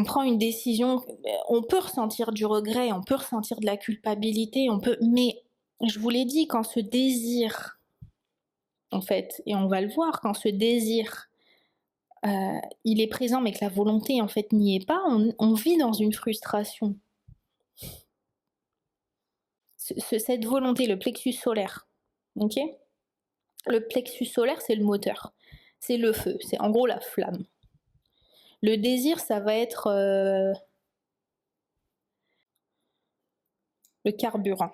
prend une décision, on peut ressentir du regret, on peut ressentir de la culpabilité, mais je vous l'ai dit, quand ce désir en fait, et on va le voir, quand ce désir il est présent mais que la volonté en fait n'y est pas, on vit dans une frustration. Cette volonté, le plexus solaire, ok? Le plexus solaire, c'est le moteur, c'est le feu, c'est en gros la flamme. Le désir, ça va être le carburant.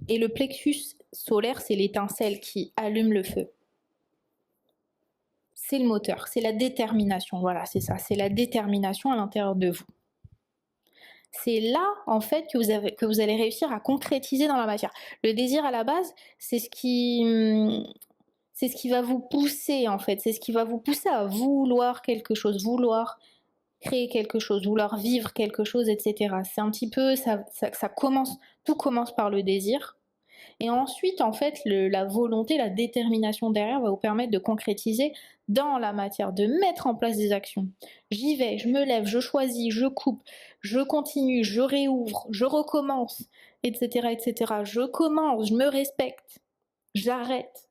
Et le plexus solaire, c'est l'étincelle qui allume le feu. C'est le moteur, c'est la détermination, voilà, c'est ça, c'est la détermination à l'intérieur de vous. C'est là, en fait, que vous allez réussir à concrétiser dans la matière. Le désir, à la base, c'est ce qui va vous pousser, en fait, c'est ce qui va vous pousser à vouloir quelque chose, vouloir créer quelque chose, vouloir vivre quelque chose, etc. C'est un petit peu, ça commence, tout commence par le désir. Et ensuite, en fait, la volonté, la détermination derrière va vous permettre de concrétiser dans la matière, de mettre en place des actions. J'y vais, je me lève, je choisis, je coupe, je continue, je réouvre, je recommence, etc., etc. Je commence, je me respecte, j'arrête.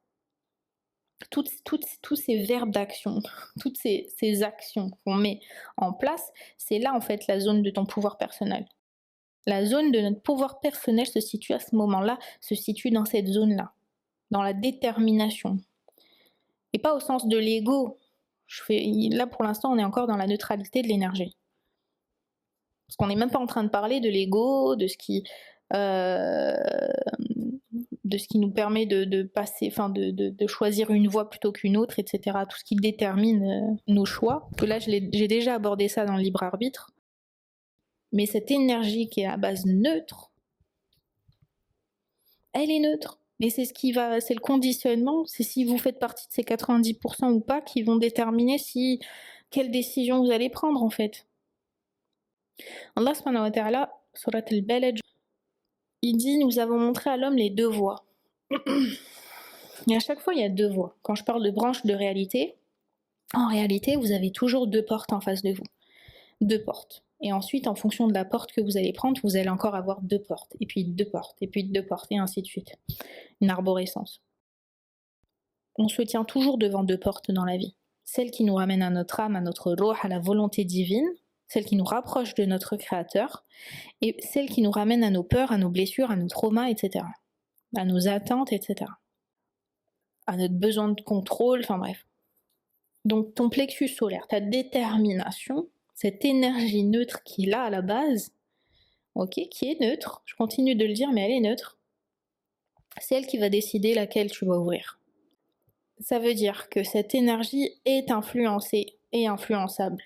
Tous ces verbes d'action, toutes ces actions qu'on met en place, c'est là en fait la zone de ton pouvoir personnel. La zone de notre pouvoir personnel se situe à ce moment-là, se situe dans cette zone-là, dans la détermination. Et pas au sens de l'ego. Là, pour l'instant, on est encore dans la neutralité de l'énergie. Parce qu'on n'est même pas en train de parler de l'ego, de ce qui nous permet de passer, enfin de choisir une voie plutôt qu'une autre, etc. Tout ce qui détermine nos choix. Parce que là, j'ai déjà abordé ça dans le libre arbitre. Mais cette énergie qui est à base neutre, elle est neutre. Et c'est c'est le conditionnement, c'est si vous faites partie de ces 90% ou pas qui vont déterminer quelle décision vous allez prendre en fait. Allah subhanahu wa ta'ala, surat al-Balad, il dit nous avons montré à l'homme les deux voies. Et à chaque fois il y a deux voies. Quand je parle de branche de réalité, en réalité vous avez toujours deux portes en face de vous. Deux portes. Et ensuite, en fonction de la porte que vous allez prendre, vous allez encore avoir deux portes, et puis deux portes, et puis deux portes, et ainsi de suite. Une arborescence. On se tient toujours devant deux portes dans la vie. Celle qui nous ramène à notre âme, à notre ruh, à la volonté divine, celle qui nous rapproche de notre créateur, et celle qui nous ramène à nos peurs, à nos blessures, à nos traumas, etc. À nos attentes, etc. À notre besoin de contrôle, enfin bref. Donc ton plexus solaire, ta détermination, cette énergie neutre qu'il a à la base, ok, qui est neutre, je continue de le dire, mais elle est neutre. c'est elle qui va décider laquelle tu vas ouvrir. Ça veut dire que cette énergie est influencée et influençable.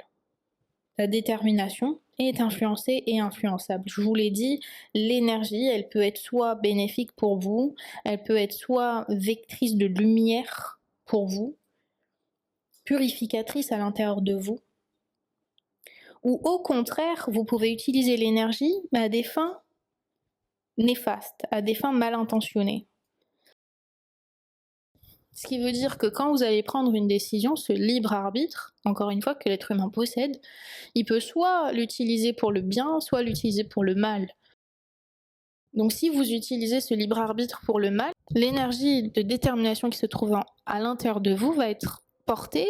Ta détermination est influencée et influençable. Je vous l'ai dit, l'énergie, elle peut être soit bénéfique pour vous, elle peut être soit vectrice de lumière pour vous, purificatrice à l'intérieur de vous, ou au contraire, vous pouvez utiliser l'énergie à des fins néfastes, à des fins mal intentionnées. Ce qui veut dire que quand vous allez prendre une décision, ce libre arbitre, encore une fois, que l'être humain possède, il peut soit l'utiliser pour le bien, soit l'utiliser pour le mal. Donc si vous utilisez ce libre arbitre pour le mal, l'énergie de détermination qui se trouve à l'intérieur de vous va être portée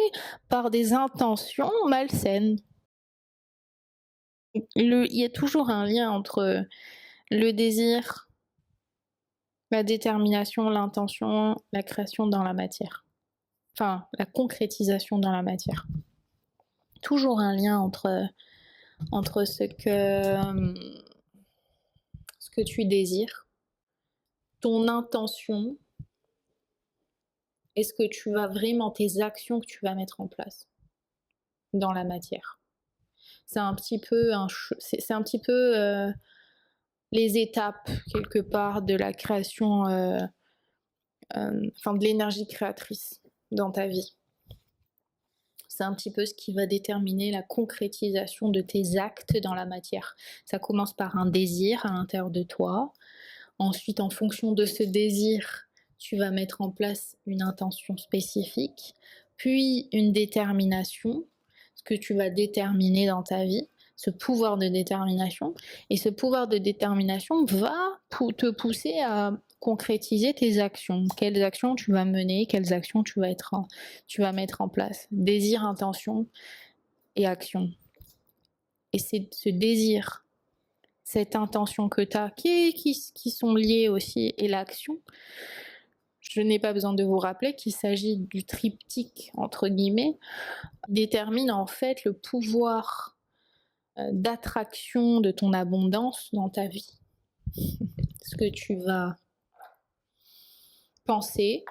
par des intentions malsaines. Il y a toujours un lien entre le désir, la détermination, l'intention, la création dans la matière. Enfin, la concrétisation dans la matière. Toujours un lien entre ce que tu désires, ton intention, et ce que tu vas vraiment, tes actions que tu vas mettre en place dans la matière. C'est un petit peu, les étapes, quelque part, de la création, de l'énergie créatrice dans ta vie. C'est un petit peu ce qui va déterminer la concrétisation de tes actes dans la matière. Ça commence par un désir à l'intérieur de toi. Ensuite, en fonction de ce désir, tu vas mettre en place une intention spécifique, puis une détermination, ce que tu vas déterminer dans ta vie, ce pouvoir de détermination. Et ce pouvoir de détermination va te pousser à concrétiser tes actions. Quelles actions tu vas mener, quelles actions tu vas mettre en place. Désir, intention et action. Et c'est ce désir, cette intention que tu as, qui sont liées aussi, et l'action. Je n'ai pas besoin de vous rappeler qu'il s'agit du triptyque, entre guillemets, détermine en fait le pouvoir d'attraction de ton abondance dans ta vie. Ce que tu vas penser,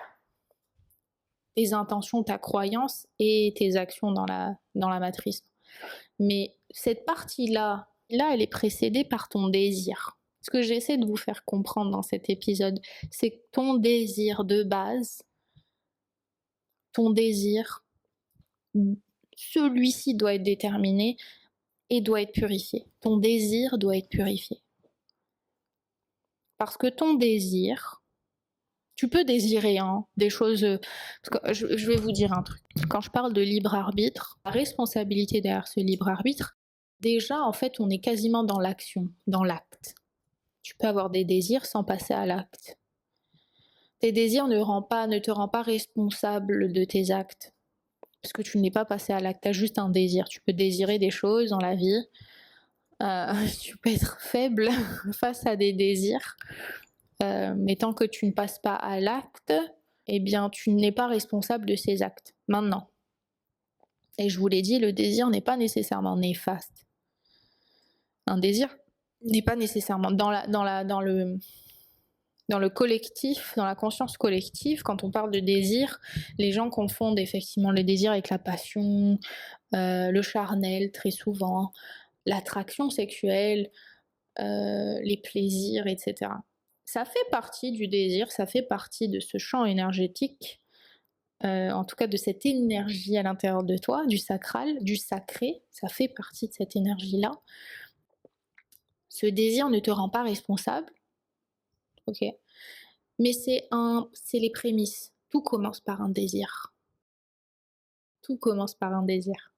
tes intentions, ta croyance et tes actions dans la matrice. Mais cette partie-là, elle est précédée par ton désir. Ce que j'essaie de vous faire comprendre dans cet épisode, c'est que ton désir de base, ton désir, celui-ci doit être déterminé et doit être purifié. Ton désir doit être purifié. Parce que ton désir, tu peux désirer des choses... Parce que je vais vous dire un truc. Quand je parle de libre arbitre, la responsabilité derrière ce libre arbitre, déjà, en fait, on est quasiment dans l'action, dans l'acte. Tu peux avoir des désirs sans passer à l'acte. Tes désirs ne te rendent pas responsable de tes actes. Parce que tu n'es pas passé à l'acte, tu as juste un désir. Tu peux désirer des choses dans la vie. Tu peux être faible face à des désirs. Mais tant que tu ne passes pas à l'acte, eh bien, tu n'es pas responsable de ces actes. Maintenant. Et je vous l'ai dit, le désir n'est pas nécessairement néfaste. Un désir n'est pas nécessairement dans le collectif, dans la conscience collective. Quand on parle de désir, les gens confondent effectivement le désir avec la passion, le charnel très souvent, l'attraction sexuelle, les plaisirs, etc. Ça fait partie du désir, ça fait partie de ce champ énergétique, en tout cas de cette énergie à l'intérieur de toi, du sacral, du sacré, ça fait partie de cette énergie-là. Ce désir ne te rend pas responsable, ok, mais c'est les prémices. Tout commence par un désir. Tout commence par un désir.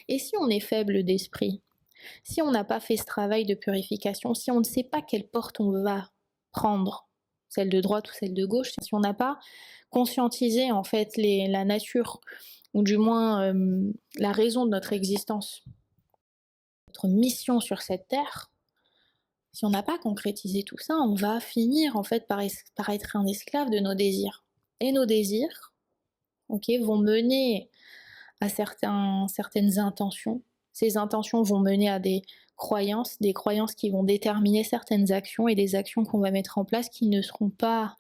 Et si on est faible d'esprit, si on n'a pas fait ce travail de purification, si on ne sait pas quelle porte on va prendre, celle de droite ou celle de gauche, si on n'a pas conscientisé en fait la nature, ou du moins la raison de notre existence, notre mission sur cette terre, si on n'a pas concrétisé tout ça, on va finir en fait par être un esclave de nos désirs. Et nos désirs, vont mener à certaines intentions. Ces intentions vont mener à des croyances qui vont déterminer certaines actions, et des actions qu'on va mettre en place qui ne seront pas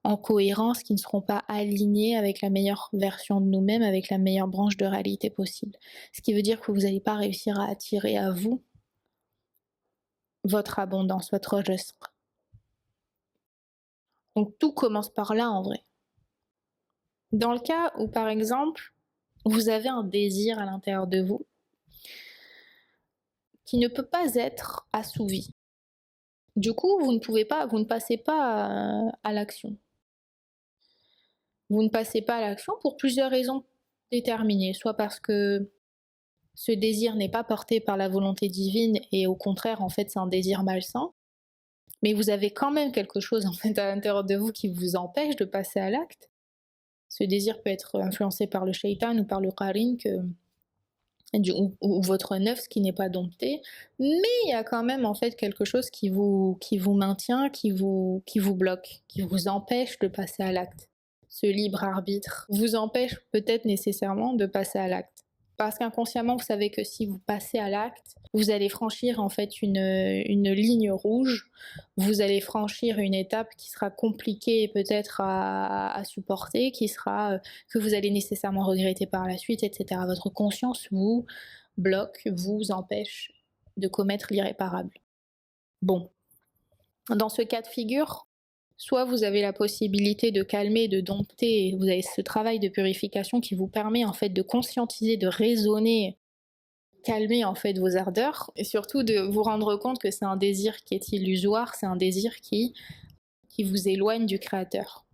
en cohérence, qui ne seront pas alignés avec la meilleure version de nous-mêmes, avec la meilleure branche de réalité possible. Ce qui veut dire que vous n'allez pas réussir à attirer à vous votre abondance, votre rizq. Donc tout commence par là en vrai. Dans le cas où par exemple, vous avez un désir à l'intérieur de vous qui ne peut pas être assouvi. Du coup, vous ne passez pas à l'action. Vous ne passez pas à l'action pour plusieurs raisons déterminées, soit parce que ce désir n'est pas porté par la volonté divine et au contraire, en fait, c'est un désir malsain, mais vous avez quand même quelque chose en fait à l'intérieur de vous qui vous empêche de passer à l'acte. Ce désir peut être influencé par le shaitan ou par le qarin ou votre nefs qui n'est pas dompté, mais il y a quand même en fait quelque chose qui vous maintient, qui vous bloque, qui vous empêche de passer à l'acte. Ce libre arbitre vous empêche peut-être nécessairement de passer à l'acte. Parce qu'inconsciemment, vous savez que si vous passez à l'acte, vous allez franchir en fait une ligne rouge, vous allez franchir une étape qui sera compliquée peut-être à supporter, qui sera que vous allez nécessairement regretter par la suite, etc. Votre conscience vous bloque, vous empêche de commettre l'irréparable. Bon, dans ce cas de figure, soit vous avez la possibilité de calmer, de dompter, et vous avez ce travail de purification qui vous permet en fait de conscientiser, de raisonner, calmer en fait vos ardeurs, et surtout de vous rendre compte que c'est un désir qui est illusoire, c'est un désir qui vous éloigne du Créateur.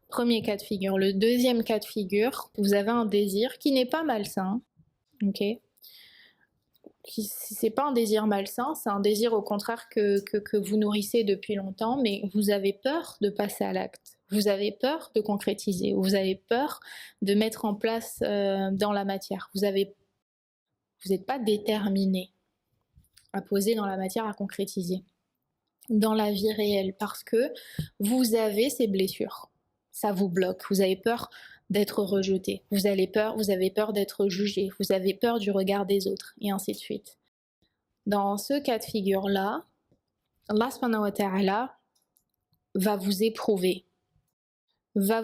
Premier cas de figure. Le deuxième cas de figure, vous avez un désir qui n'est pas malsain, ok ? C'est pas un désir malsain, c'est un désir au contraire que vous nourrissez depuis longtemps, mais vous avez peur de passer à l'acte, vous avez peur de concrétiser, vous avez peur de mettre en place dans la matière, vous n'êtes pas déterminé à poser dans la matière, à concrétiser dans la vie réelle, parce que vous avez ces blessures, ça vous bloque, vous avez peur d'être rejeté, vous avez peur d'être jugé, vous avez peur du regard des autres, et ainsi de suite. Dans ce cas de figure-là, Allah subhanahu wa ta'ala va vous éprouver, va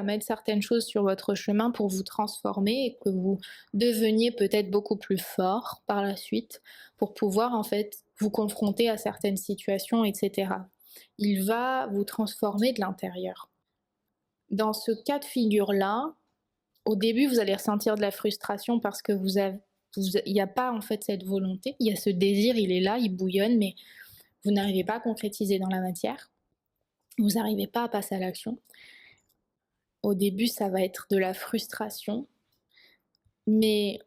mettre certaines choses sur votre chemin pour vous transformer et que vous deveniez peut-être beaucoup plus fort par la suite pour pouvoir en fait vous confronter à certaines situations, etc. Il va vous transformer de l'intérieur. Dans ce cas de figure-là, au début, vous allez ressentir de la frustration parce que il n'y a pas en fait cette volonté, il y a ce désir, il est là, il bouillonne, mais vous n'arrivez pas à concrétiser dans la matière, vous n'arrivez pas à passer à l'action. Au début, ça va être de la frustration, mais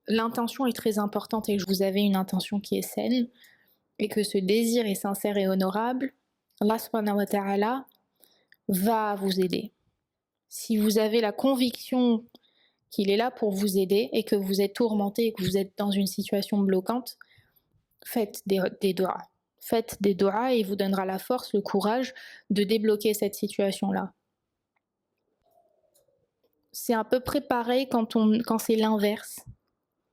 l'intention est très importante et que vous avez une intention qui est saine et que ce désir est sincère et honorable, Allah subhanahu wa ta'ala va vous aider. Si vous avez la conviction qu'il est là pour vous aider et que vous êtes tourmenté et que vous êtes dans une situation bloquante, faites des doigts. Faites des doigts et il vous donnera la force, le courage de débloquer cette situation-là. C'est à peu près pareil quand c'est l'inverse.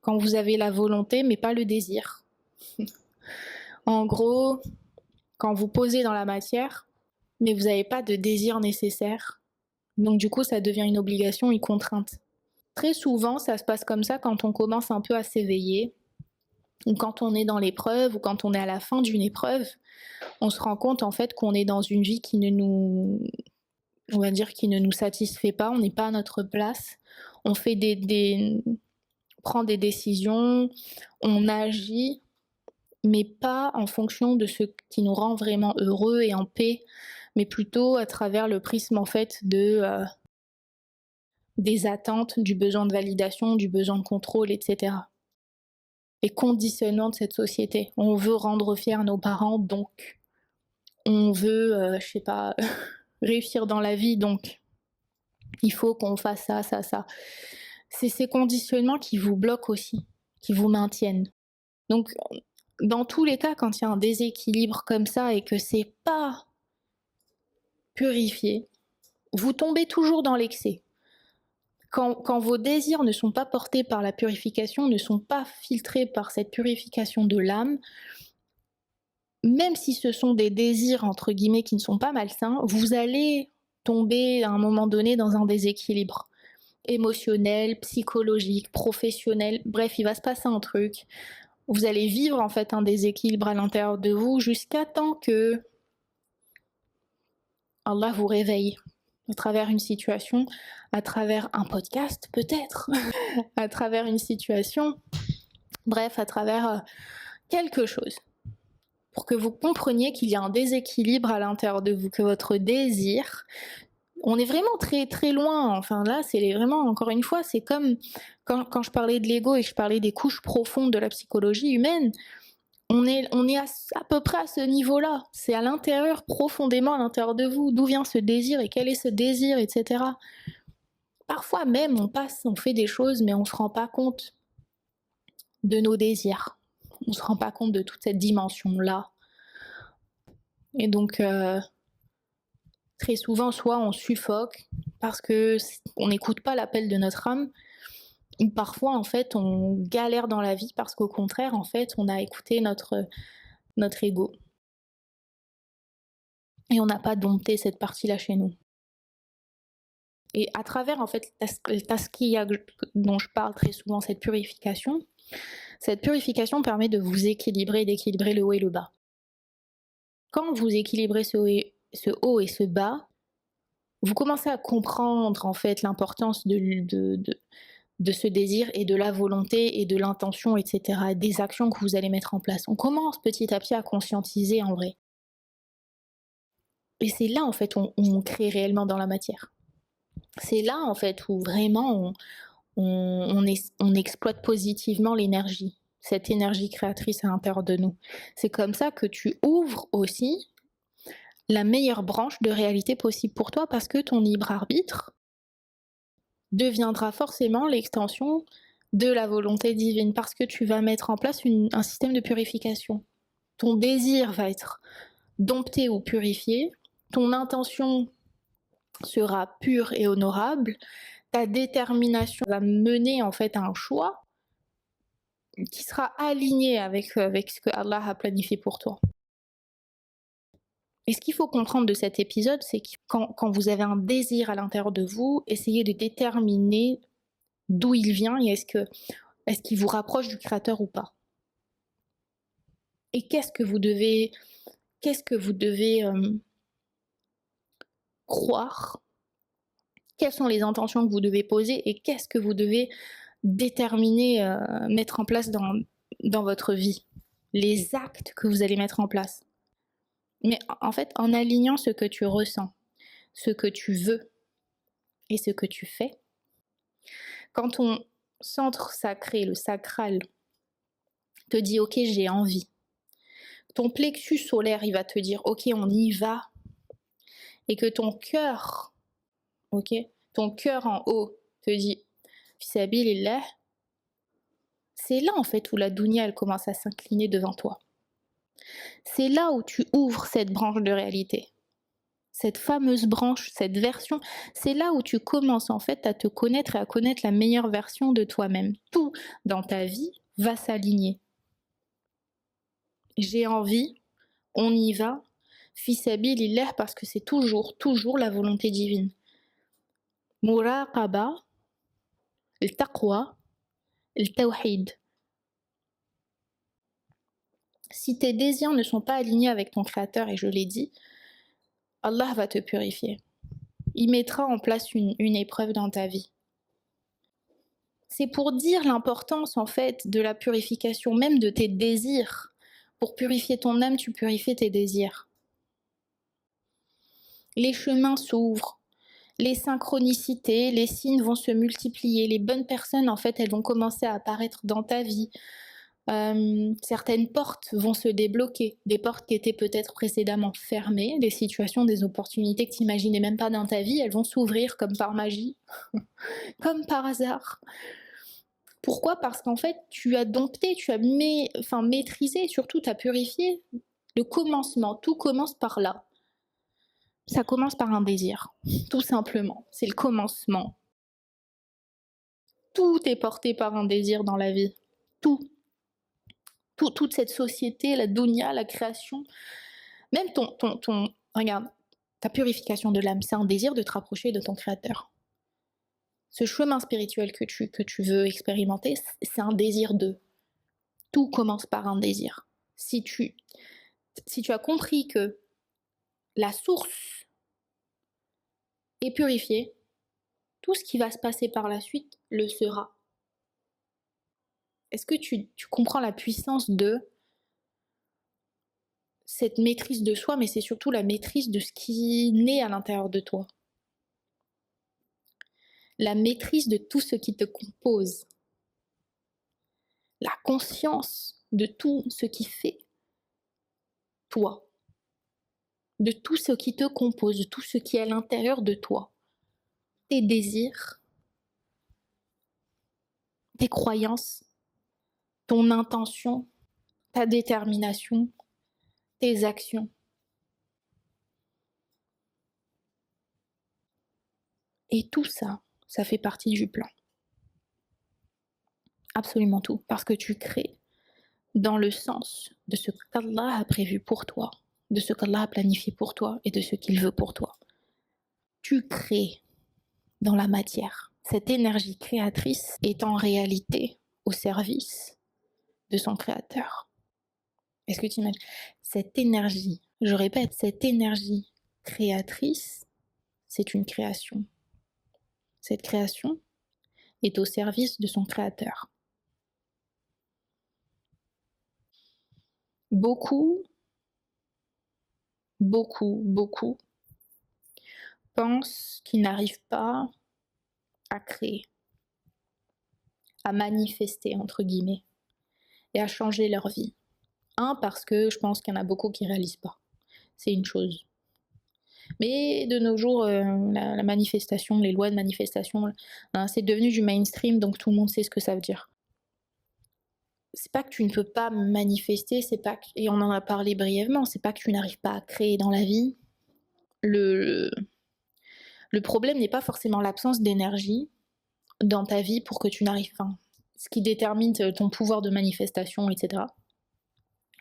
Quand vous avez la volonté mais pas le désir. En gros, quand vous posez dans la matière, mais vous n'avez pas de désir nécessaire, donc du coup ça devient une obligation, une contrainte. Très souvent, ça se passe comme ça quand on commence un peu à s'éveiller, ou quand on est dans l'épreuve, ou quand on est à la fin d'une épreuve, on se rend compte en fait qu'on est dans une vie qui ne nous satisfait pas, on n'est pas à notre place, on fait prend des décisions, on agit, mais pas en fonction de ce qui nous rend vraiment heureux et en paix, mais plutôt à travers le prisme en fait des attentes, du besoin de validation, du besoin de contrôle, etc. Les conditionnements de cette société. On veut rendre fiers nos parents, donc on veut, réussir dans la vie, donc il faut qu'on fasse ça, ça, ça. C'est ces conditionnements qui vous bloquent aussi, qui vous maintiennent. Donc, dans tous les cas, quand il y a un déséquilibre comme ça et que c'est pas purifié, vous tombez toujours dans l'excès. Quand vos désirs ne sont pas portés par la purification, ne sont pas filtrés par cette purification de l'âme, même si ce sont des désirs entre guillemets qui ne sont pas malsains, vous allez tomber à un moment donné dans un déséquilibre émotionnel, psychologique, professionnel, bref, il va se passer un truc. Vous allez vivre en fait un déséquilibre à l'intérieur de vous jusqu'à temps que Allah vous réveille à travers une situation, à travers un podcast peut-être, à travers une situation, bref, à travers quelque chose. Pour que vous compreniez qu'il y a un déséquilibre à l'intérieur de vous, que votre désir, on est vraiment très très loin, enfin là c'est vraiment, encore une fois, c'est comme quand je parlais de l'ego et que je parlais des couches profondes de la psychologie humaine, on est à peu près à ce niveau-là, c'est à l'intérieur, profondément à l'intérieur de vous, d'où vient ce désir et quel est ce désir, etc. Parfois même on fait des choses mais on se rend pas compte de nos désirs, on se rend pas compte de toute cette dimension-là. Et donc très souvent, soit on suffoque parce qu'on n'écoute pas l'appel de notre âme, ou parfois, en fait, on galère dans la vie parce qu'au contraire, en fait, on a écouté notre ego. Et on n'a pas dompté cette partie-là chez nous. Et à travers, en fait, la taskiya dont je parle très souvent, cette purification permet de vous équilibrer, d'équilibrer le haut et le bas. Quand vous équilibrez ce haut et ce bas, vous commencez à comprendre en fait l'importance de ce désir et de la volonté et de l'intention, etc., des actions que vous allez mettre en place. On commence petit à petit à conscientiser en vrai. Et c'est là en fait où on crée réellement dans la matière. C'est là en fait où vraiment on exploite positivement l'énergie, cette énergie créatrice à l'intérieur de nous. C'est comme ça que tu ouvres aussi la meilleure branche de réalité possible pour toi, parce que ton libre arbitre deviendra forcément l'extension de la volonté divine, parce que tu vas mettre en place un système de purification. Ton désir va être dompté ou purifié, ton intention sera pure et honorable, ta détermination va mener en fait à un choix qui sera aligné avec ce que Allah a planifié pour toi. Et ce qu'il faut comprendre de cet épisode, c'est que quand vous avez un désir à l'intérieur de vous, essayez de déterminer d'où il vient et est-ce qu'il vous rapproche du Créateur ou pas. Et qu'est-ce que vous devez croire, quelles sont les intentions que vous devez poser et qu'est-ce que vous devez déterminer, mettre en place dans votre vie, les actes que vous allez mettre en place. Mais en fait, en alignant ce que tu ressens, ce que tu veux et ce que tu fais, quand ton centre sacré, le sacral, te dit ok, j'ai envie, ton plexus solaire, il va te dire ok, on y va, et que ton cœur, ok, ton cœur en haut te dit fisabilillah, c'est là en fait où la dunya elle commence à s'incliner devant toi. C'est là où tu ouvres cette branche de réalité. Cette fameuse branche, cette version, c'est là où tu commences en fait à te connaître et à connaître la meilleure version de toi-même. Tout dans ta vie va s'aligner. J'ai envie, on y va, fisabilillah, parce que c'est toujours la volonté divine. Muraqaba, le taqwa, le tawhid. Si tes désirs ne sont pas alignés avec ton Créateur, et je l'ai dit, Allah va te purifier. Il mettra en place une épreuve dans ta vie. C'est pour dire l'importance en fait de la purification, même de tes désirs. Pour purifier ton âme, tu purifies tes désirs. Les chemins s'ouvrent, les synchronicités, les signes vont se multiplier, les bonnes personnes en fait elles vont commencer à apparaître dans ta vie. Certaines portes vont se débloquer, des portes qui étaient peut-être précédemment fermées, des situations, des opportunités que tu n'imaginais même pas dans ta vie, elles vont s'ouvrir comme par magie, comme par hasard. Pourquoi ? Parce qu'en fait, tu as dompté, tu as maîtrisé, surtout tu as purifié le commencement. Tout commence par là. Ça commence par un désir, tout simplement. C'est le commencement. Tout est porté par un désir dans la vie. Tout. toute cette société, la dunya, la création, même regarde, ta purification de l'âme, c'est un désir de te rapprocher de ton créateur. Ce chemin spirituel que tu veux expérimenter, c'est un désir de. Tout commence par un désir. Si tu as compris que la source est purifiée, tout ce qui va se passer par la suite le sera. Est-ce que tu comprends la puissance de cette maîtrise de soi, mais c'est surtout la maîtrise de ce qui naît à l'intérieur de toi. La maîtrise de tout ce qui te compose. La conscience de tout ce qui fait toi. De tout ce qui te compose, de tout ce qui est à l'intérieur de toi. Tes désirs, tes croyances, ton intention, ta détermination, tes actions. Et tout ça, ça fait partie du plan. Absolument tout. Parce que tu crées dans le sens de ce qu'Allah a prévu pour toi, de ce qu'Allah a planifié pour toi et de ce qu'il veut pour toi. Tu crées dans la matière. Cette énergie créatrice est en réalité au service de son créateur. Est-ce que tu imagines? Cette énergie, je répète, cette énergie créatrice, c'est une création. Cette création est au service de son créateur. Beaucoup pensent qu'ils n'arrivent pas à créer, à manifester, entre guillemets, et à changer leur vie. Parce que je pense qu'il y en a beaucoup qui ne réalisent pas. C'est une chose. Mais de nos jours, la manifestation, les lois de manifestation, c'est devenu du mainstream, donc tout le monde sait ce que ça veut dire. C'est pas que tu ne peux pas manifester, c'est pas que, et on en a parlé brièvement, c'est pas que tu n'arrives pas à créer dans la vie. Le problème n'est pas forcément l'absence d'énergie dans ta vie pour que tu n'arrives pas. Ce qui détermine ton pouvoir de manifestation, etc.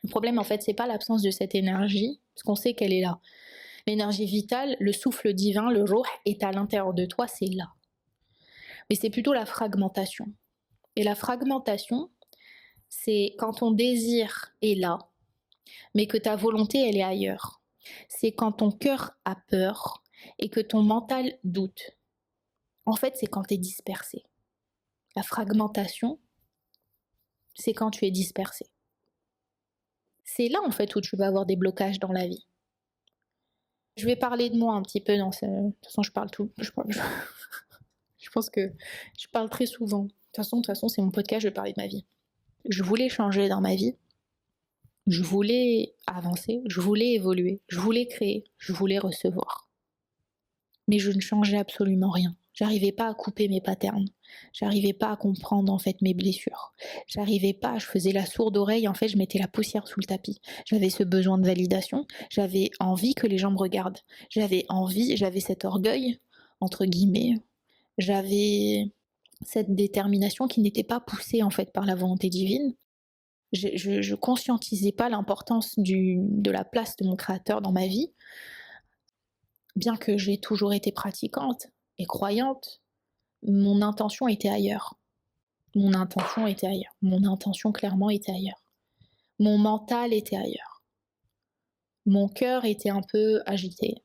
Le problème, en fait, c'est pas l'absence de cette énergie, parce qu'on sait qu'elle est là. L'énergie vitale, le souffle divin, le ruh est à l'intérieur de toi, c'est là. Mais c'est plutôt la fragmentation. Et la fragmentation, c'est quand ton désir est là, mais que ta volonté, elle est ailleurs. C'est quand ton cœur a peur et que ton mental doute. En fait, c'est quand tu es dispersé. La fragmentation, c'est quand tu es dispersé. C'est là, en fait, où tu vas avoir des blocages dans la vie. Je vais parler de moi un petit peu dans ce... De toute façon, je parle tout. Je pense que je parle très souvent. De toute façon, c'est mon podcast, je vais parler de ma vie. Je voulais changer dans ma vie. Je voulais avancer, je voulais évoluer, je voulais créer, je voulais recevoir. Mais je ne changeais absolument rien. J'arrivais pas à couper mes patterns. J'arrivais pas à comprendre en fait mes blessures. J'arrivais pas, je faisais la sourde oreille, en fait je mettais la poussière sous le tapis. J'avais ce besoin de validation, j'avais envie que les gens me regardent. J'avais cet orgueil, entre guillemets. J'avais cette détermination qui n'était pas poussée en fait par la volonté divine. Je conscientisais pas l'importance de la place de mon créateur dans ma vie. Bien que j'ai toujours été pratiquante et croyante, mon intention était ailleurs. Mon intention clairement était ailleurs. Mon mental était ailleurs. Mon cœur était un peu agité.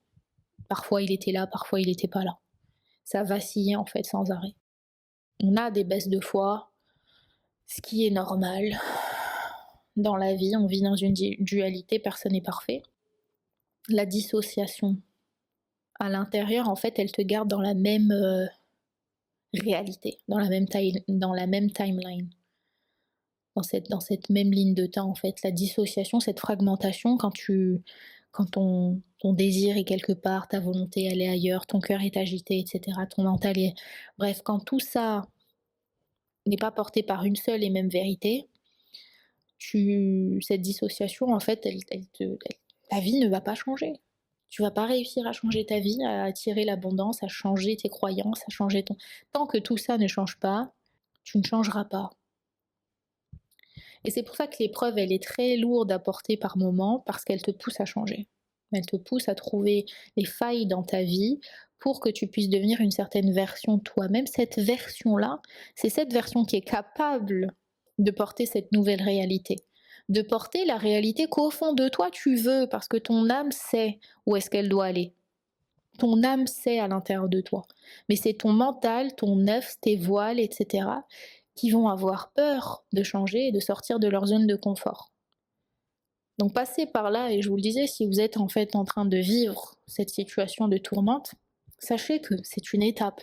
Parfois il était là, parfois il n'était pas là. Ça vacillait en fait sans arrêt. On a des baisses de foi, ce qui est normal. Dans la vie, on vit dans une dualité, personne n'est parfait. La dissociation à l'intérieur, en fait, elle te garde dans la même réalité, dans la même timeline, dans cette même ligne de temps, en fait. La dissociation, cette fragmentation, quand ton désir est quelque part, ta volonté, elle est ailleurs, ton cœur est agité, etc., ton mental est... Bref, quand tout ça n'est pas porté par une seule et même vérité, cette dissociation, en fait, ta vie ne va pas changer. Tu vas pas réussir à changer ta vie, à attirer l'abondance, à changer tes croyances, à changer ton... Tant que tout ça ne change pas, tu ne changeras pas. Et c'est pour ça que l'épreuve, elle est très lourde à porter par moment, parce qu'elle te pousse à changer. Elle te pousse à trouver les failles dans ta vie pour que tu puisses devenir une certaine version de toi-même. Cette version-là, c'est cette version qui est capable de porter cette nouvelle réalité. De porter la réalité qu'au fond de toi tu veux, parce que ton âme sait où est-ce qu'elle doit aller. Ton âme sait à l'intérieur de toi. Mais c'est ton mental, ton nefs, tes voiles, etc., qui vont avoir peur de changer et de sortir de leur zone de confort. Donc passez par là, et je vous le disais, si vous êtes en fait en train de vivre cette situation de tourmente, sachez que c'est une étape.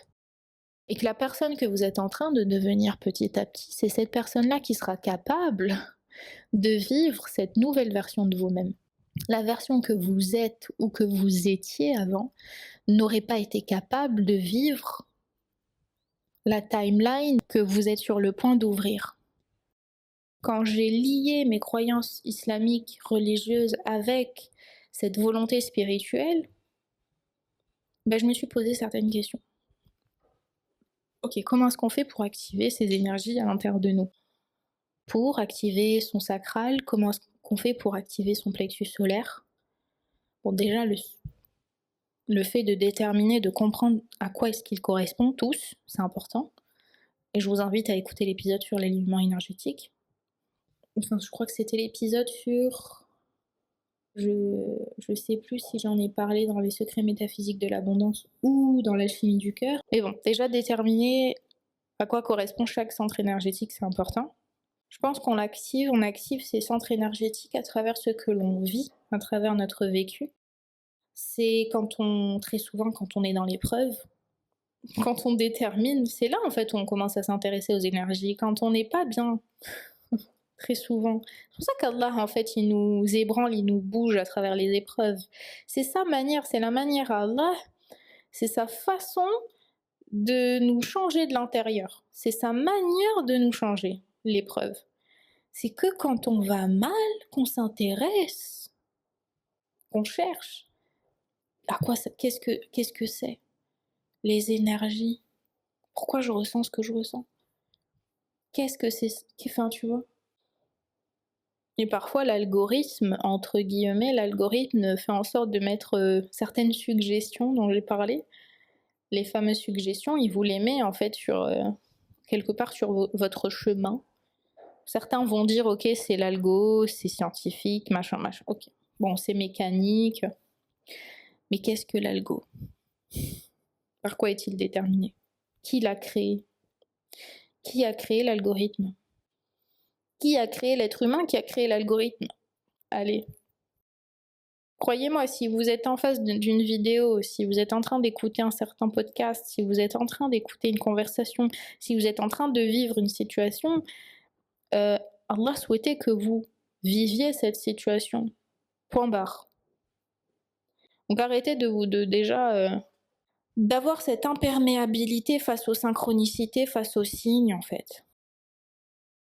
Et que la personne que vous êtes en train de devenir petit à petit, c'est cette personne-là qui sera capable de vivre cette nouvelle version de vous-même. La version que vous êtes ou que vous étiez avant n'aurait pas été capable de vivre la timeline que vous êtes sur le point d'ouvrir. Quand j'ai lié mes croyances islamiques religieuses avec cette volonté spirituelle, je me suis posé certaines questions. Ok, comment est-ce qu'on fait pour activer ces énergies à l'intérieur de nous? Pour activer son sacral, comment est-ce qu'on fait pour activer son plexus solaire? Bon, déjà, le fait de déterminer, de comprendre à quoi est-ce qu'ils correspondent tous, c'est important. Et je vous invite à écouter l'épisode sur l'alignement énergétique. Enfin, je crois que c'était l'épisode sur... Je sais plus si j'en ai parlé dans les secrets métaphysiques de l'abondance ou dans l'alchimie du cœur. Mais bon, déjà déterminer à quoi correspond chaque centre énergétique, c'est important. Je pense qu'on active ces centres énergétiques à travers ce que l'on vit, à travers notre vécu. C'est très souvent quand on est dans l'épreuve, quand on détermine, c'est là en fait où on commence à s'intéresser aux énergies. Quand on n'est pas bien, très souvent. C'est pour ça qu'Allah, en fait, il nous ébranle, il nous bouge à travers les épreuves. C'est sa manière, c'est la manière à Allah, c'est sa façon de nous changer de l'intérieur. C'est sa manière de nous changer, l'épreuve. C'est que quand on va mal, qu'on s'intéresse, qu'on cherche. À quoi ça, qu'est-ce que c'est? Les énergies. Pourquoi je ressens ce que je ressens? Qu'est-ce que c'est? Enfin, tu vois. Et parfois, l'algorithme, entre guillemets, l'algorithme fait en sorte de mettre certaines suggestions dont j'ai parlé. Les fameuses suggestions, il vous les met en fait quelque part sur votre chemin. Certains vont dire, ok, c'est l'algo, c'est scientifique, machin, machin. Ok, bon, c'est mécanique. Mais qu'est-ce que l'algo? Par quoi est-il déterminé? Qui l'a créé? Qui a créé l'algorithme? Qui a créé l'être humain? Qui a créé l'algorithme? Allez. Croyez-moi, si vous êtes en face d'une vidéo, si vous êtes en train d'écouter un certain podcast, si vous êtes en train d'écouter une conversation, si vous êtes en train de vivre une situation, Allah souhaitait que vous viviez cette situation. Point barre. Donc arrêtez d'avoir cette imperméabilité face aux synchronicités, face aux signes en fait.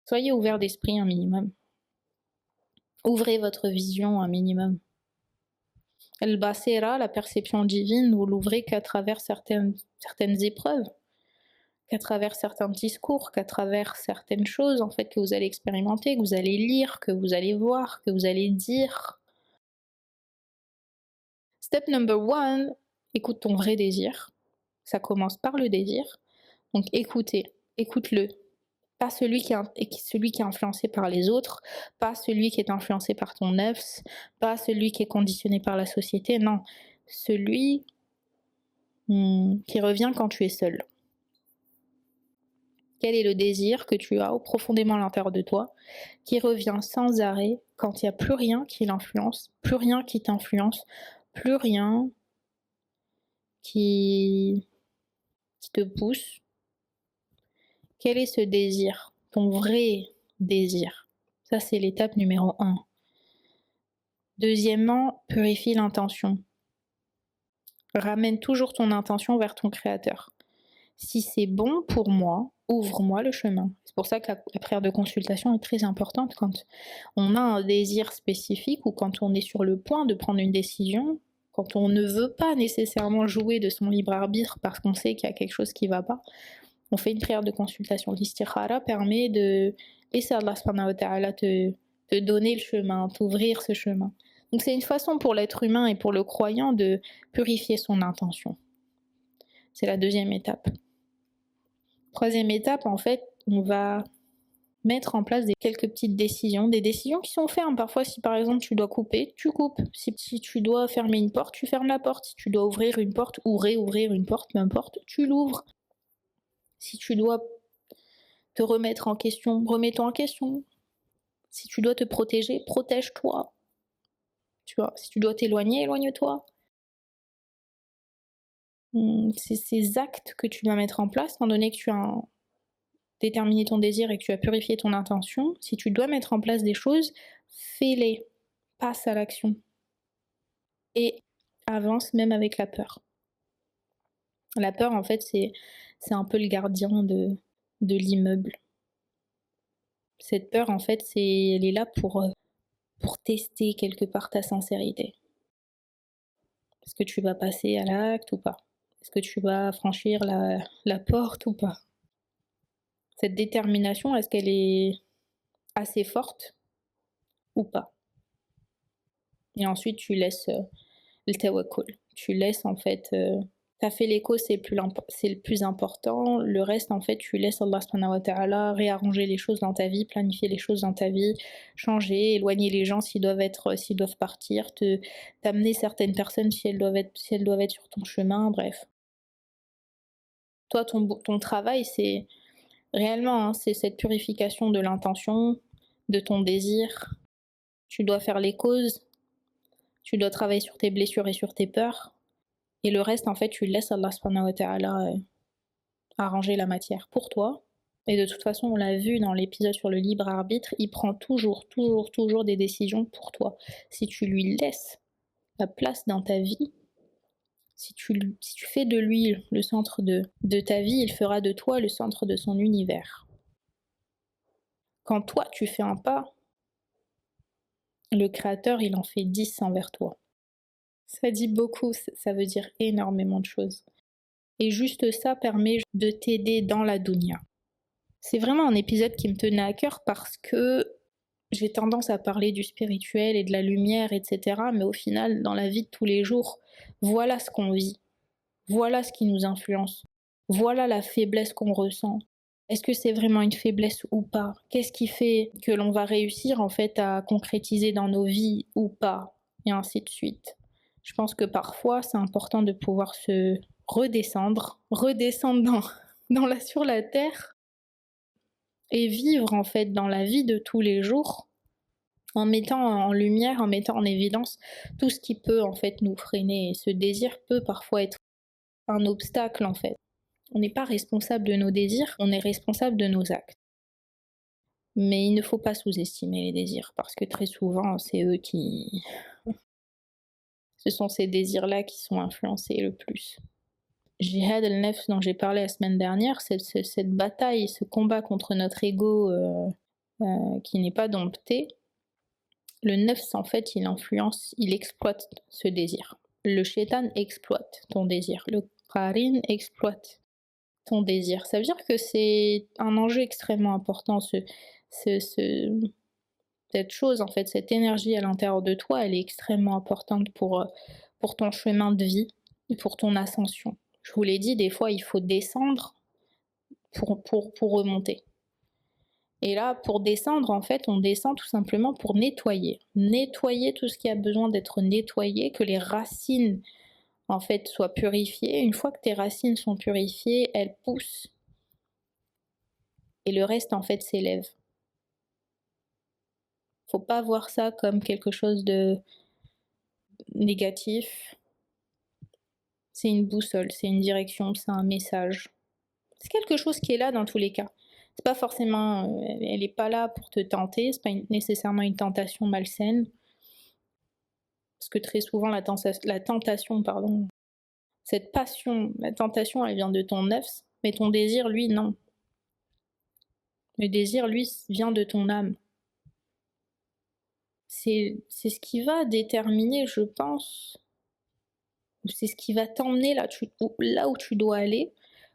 Soyez ouverts d'esprit un minimum. Ouvrez votre vision un minimum. Al-Basira, la perception divine, vous l'ouvrez qu'à travers certaines épreuves, qu'à travers certains discours, qu'à travers certaines choses en fait que vous allez expérimenter, que vous allez lire, que vous allez voir, que vous allez dire. Step number 1, écoute ton vrai désir. Ça commence par le désir. Donc écoute-le. Pas celui qui est influencé par les autres, pas celui qui est influencé par ton nefs, pas celui qui est conditionné par la société, non. Celui qui revient quand tu es seul. Quel est le désir que tu as profondément à l'intérieur de toi, qui revient sans arrêt quand il n'y a plus rien qui l'influence, plus rien qui t'influence, plus rien qui te pousse. Quel est ce désir? Ton vrai désir. Ça, c'est l'étape numéro 1. Deuxièmement, purifie l'intention. Ramène toujours ton intention vers ton créateur. Si c'est bon pour moi, ouvre-moi le chemin. C'est pour ça que la prière de consultation est très importante quand on a un désir spécifique ou quand on est sur le point de prendre une décision, quand on ne veut pas nécessairement jouer de son libre arbitre parce qu'on sait qu'il y a quelque chose qui ne va pas. On fait une prière de consultation. L'istikhara permet de laisser Allah subhanahu wa ta'ala te donner le chemin, t'ouvrir ce chemin. Donc c'est une façon pour l'être humain et pour le croyant de purifier son intention. C'est la deuxième étape. Troisième étape, en fait, on va mettre en place quelques petites décisions, des décisions qui sont fermes. Parfois, si par exemple tu dois couper, tu coupes. Si tu dois fermer une porte, tu fermes la porte. Si tu dois ouvrir une porte ou réouvrir une porte, peu importe, tu l'ouvres. Si tu dois te remettre en question, remets-toi en question. Si tu dois te protéger, protège-toi. Tu vois, si tu dois t'éloigner, éloigne-toi. C'est ces actes que tu dois mettre en place, étant donné que tu as déterminé ton désir et que tu as purifié ton intention. Si tu dois mettre en place des choses, fais-les. Passe à l'action. Et avance même avec la peur. La peur, en fait, c'est un peu le gardien de l'immeuble. Cette peur, en fait, elle est là pour tester quelque part ta sincérité. Est-ce que tu vas passer à l'acte ou pas? Est-ce que tu vas franchir la porte ou pas? Cette détermination, est-ce qu'elle est assez forte ou pas? Et ensuite, tu laisses le tawakkul. Tu laisses, en fait... T'as fait l'écho, c'est le plus important. Le reste, en fait, tu laisses Allah subhanahu wa ta'ala réarranger les choses dans ta vie, planifier les choses dans ta vie, changer, éloigner les gens s'ils doivent partir, t'amener certaines personnes si elles doivent être sur ton chemin, bref. Toi, ton travail, c'est réellement, hein, c'est cette purification de l'intention, de ton désir. Tu dois faire les causes, tu dois travailler sur tes blessures et sur tes peurs. Et le reste, en fait, tu laisses Allah subhanahu wa ta'ala arranger la matière pour toi. Et de toute façon, on l'a vu dans l'épisode sur le libre arbitre, il prend toujours des décisions pour toi. Si tu lui laisses la place dans ta vie, si tu fais de lui le centre de ta vie, il fera de toi le centre de son univers. Quand toi, tu fais un pas, le Créateur, il en fait 10 envers toi. Ça dit beaucoup, ça veut dire énormément de choses. Et juste ça permet de t'aider dans la dunya. C'est vraiment un épisode qui me tenait à cœur parce que j'ai tendance à parler du spirituel et de la lumière, etc. Mais au final, dans la vie de tous les jours, voilà ce qu'on vit. Voilà ce qui nous influence. Voilà la faiblesse qu'on ressent. Est-ce que c'est vraiment une faiblesse ou pas? Qu'est-ce qui fait que l'on va réussir en fait à concrétiser dans nos vies ou pas? Et ainsi de suite. Je pense que parfois, c'est important de pouvoir se redescendre sur la terre et vivre en fait dans la vie de tous les jours en mettant en lumière, en mettant en évidence tout ce qui peut en fait nous freiner. Et ce désir peut parfois être un obstacle en fait. On n'est pas responsable de nos désirs, on est responsable de nos actes. Mais il ne faut pas sous-estimer les désirs parce que très souvent, c'est eux qui... Ce sont ces désirs-là qui sont influencés le plus. Jihad al-Nafs dont j'ai parlé la semaine dernière, cette bataille, ce combat contre notre ego qui n'est pas dompté, le nafs en fait il influence, il exploite ce désir. Le shaitan exploite ton désir, le qarin exploite ton désir. Ça veut dire que c'est un enjeu extrêmement important, cette chose en fait, cette énergie à l'intérieur de toi, elle est extrêmement importante pour ton chemin de vie et pour ton ascension. Je vous l'ai dit, des fois il faut descendre pour remonter. Et là, pour descendre, en fait, on descend tout simplement pour nettoyer. Nettoyer tout ce qui a besoin d'être nettoyé, que les racines, en fait, soient purifiées. Une fois que tes racines sont purifiées, elles poussent. Et le reste, en fait, s'élève. Faut pas voir ça comme quelque chose de négatif. C'est une boussole, c'est une direction, c'est un message. C'est quelque chose qui est là dans tous les cas. C'est pas forcément, elle est pas là pour te tenter, c'est pas nécessairement une tentation malsaine. Parce que très souvent, la tentation, cette passion, la tentation, elle vient de ton nafs, mais ton désir, lui, non. Le désir, lui, vient de ton âme. C'est ce qui va déterminer, je pense, c'est ce qui va t'emmener là où tu dois aller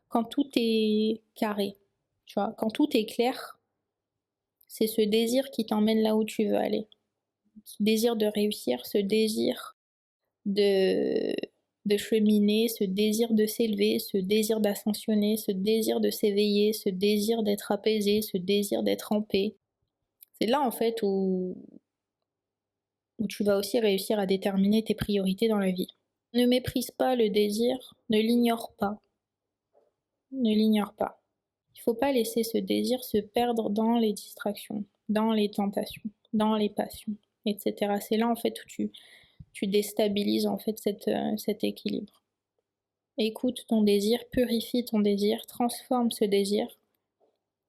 quand tout est carré. Tu vois, quand tout est clair, C'est ce désir qui t'emmène là où tu veux aller. Ce désir de réussir, ce désir de, de cheminer, ce désir de s'élever, ce désir d'ascensionner, ce désir de s'éveiller, ce désir d'être apaisé, ce désir d'être en paix. C'est là en fait où tu vas aussi réussir à déterminer tes priorités dans la vie. Ne méprise pas le désir, ne l'ignore pas. Ne l'ignore pas. Il ne faut pas laisser ce désir se perdre dans les distractions, dans les tentations, dans les passions, etc. C'est là en fait où tu déstabilises en fait cet équilibre. Écoute ton désir, purifie ton désir, transforme ce désir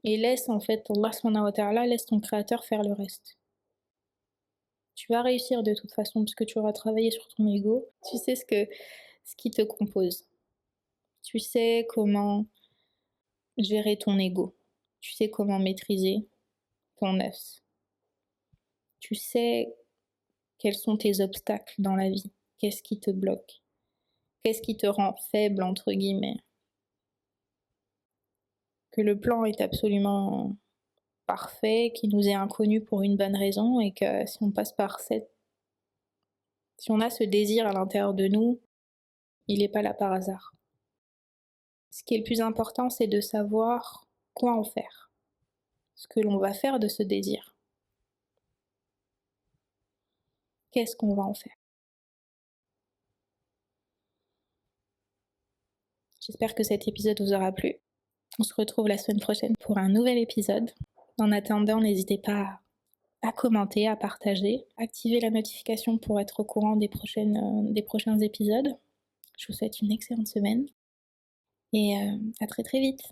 et laisse en fait Allah subhanahu wa ta'ala, laisse ton créateur faire le reste. Tu vas réussir de toute façon parce que tu auras travaillé sur ton ego. Tu sais ce qui te compose. Tu sais comment gérer ton ego. Tu sais comment maîtriser ton nefs. Tu sais quels sont tes obstacles dans la vie. Qu'est-ce qui te bloque? Qu'est-ce qui te rend faible entre guillemets? Que le plan est absolument parfait, qui nous est inconnu pour une bonne raison et que si on passe par si on a ce désir à l'intérieur de nous, il n'est pas là par hasard. Ce qui est le plus important, c'est de savoir quoi en faire, ce que l'on va faire de ce désir. Qu'est-ce qu'on va en faire? J'espère que cet épisode vous aura plu. On se retrouve la semaine prochaine pour un nouvel épisode. En attendant, n'hésitez pas à commenter, à partager, activer la notification pour être au courant des prochains épisodes. Je vous souhaite une excellente semaine et à très très vite.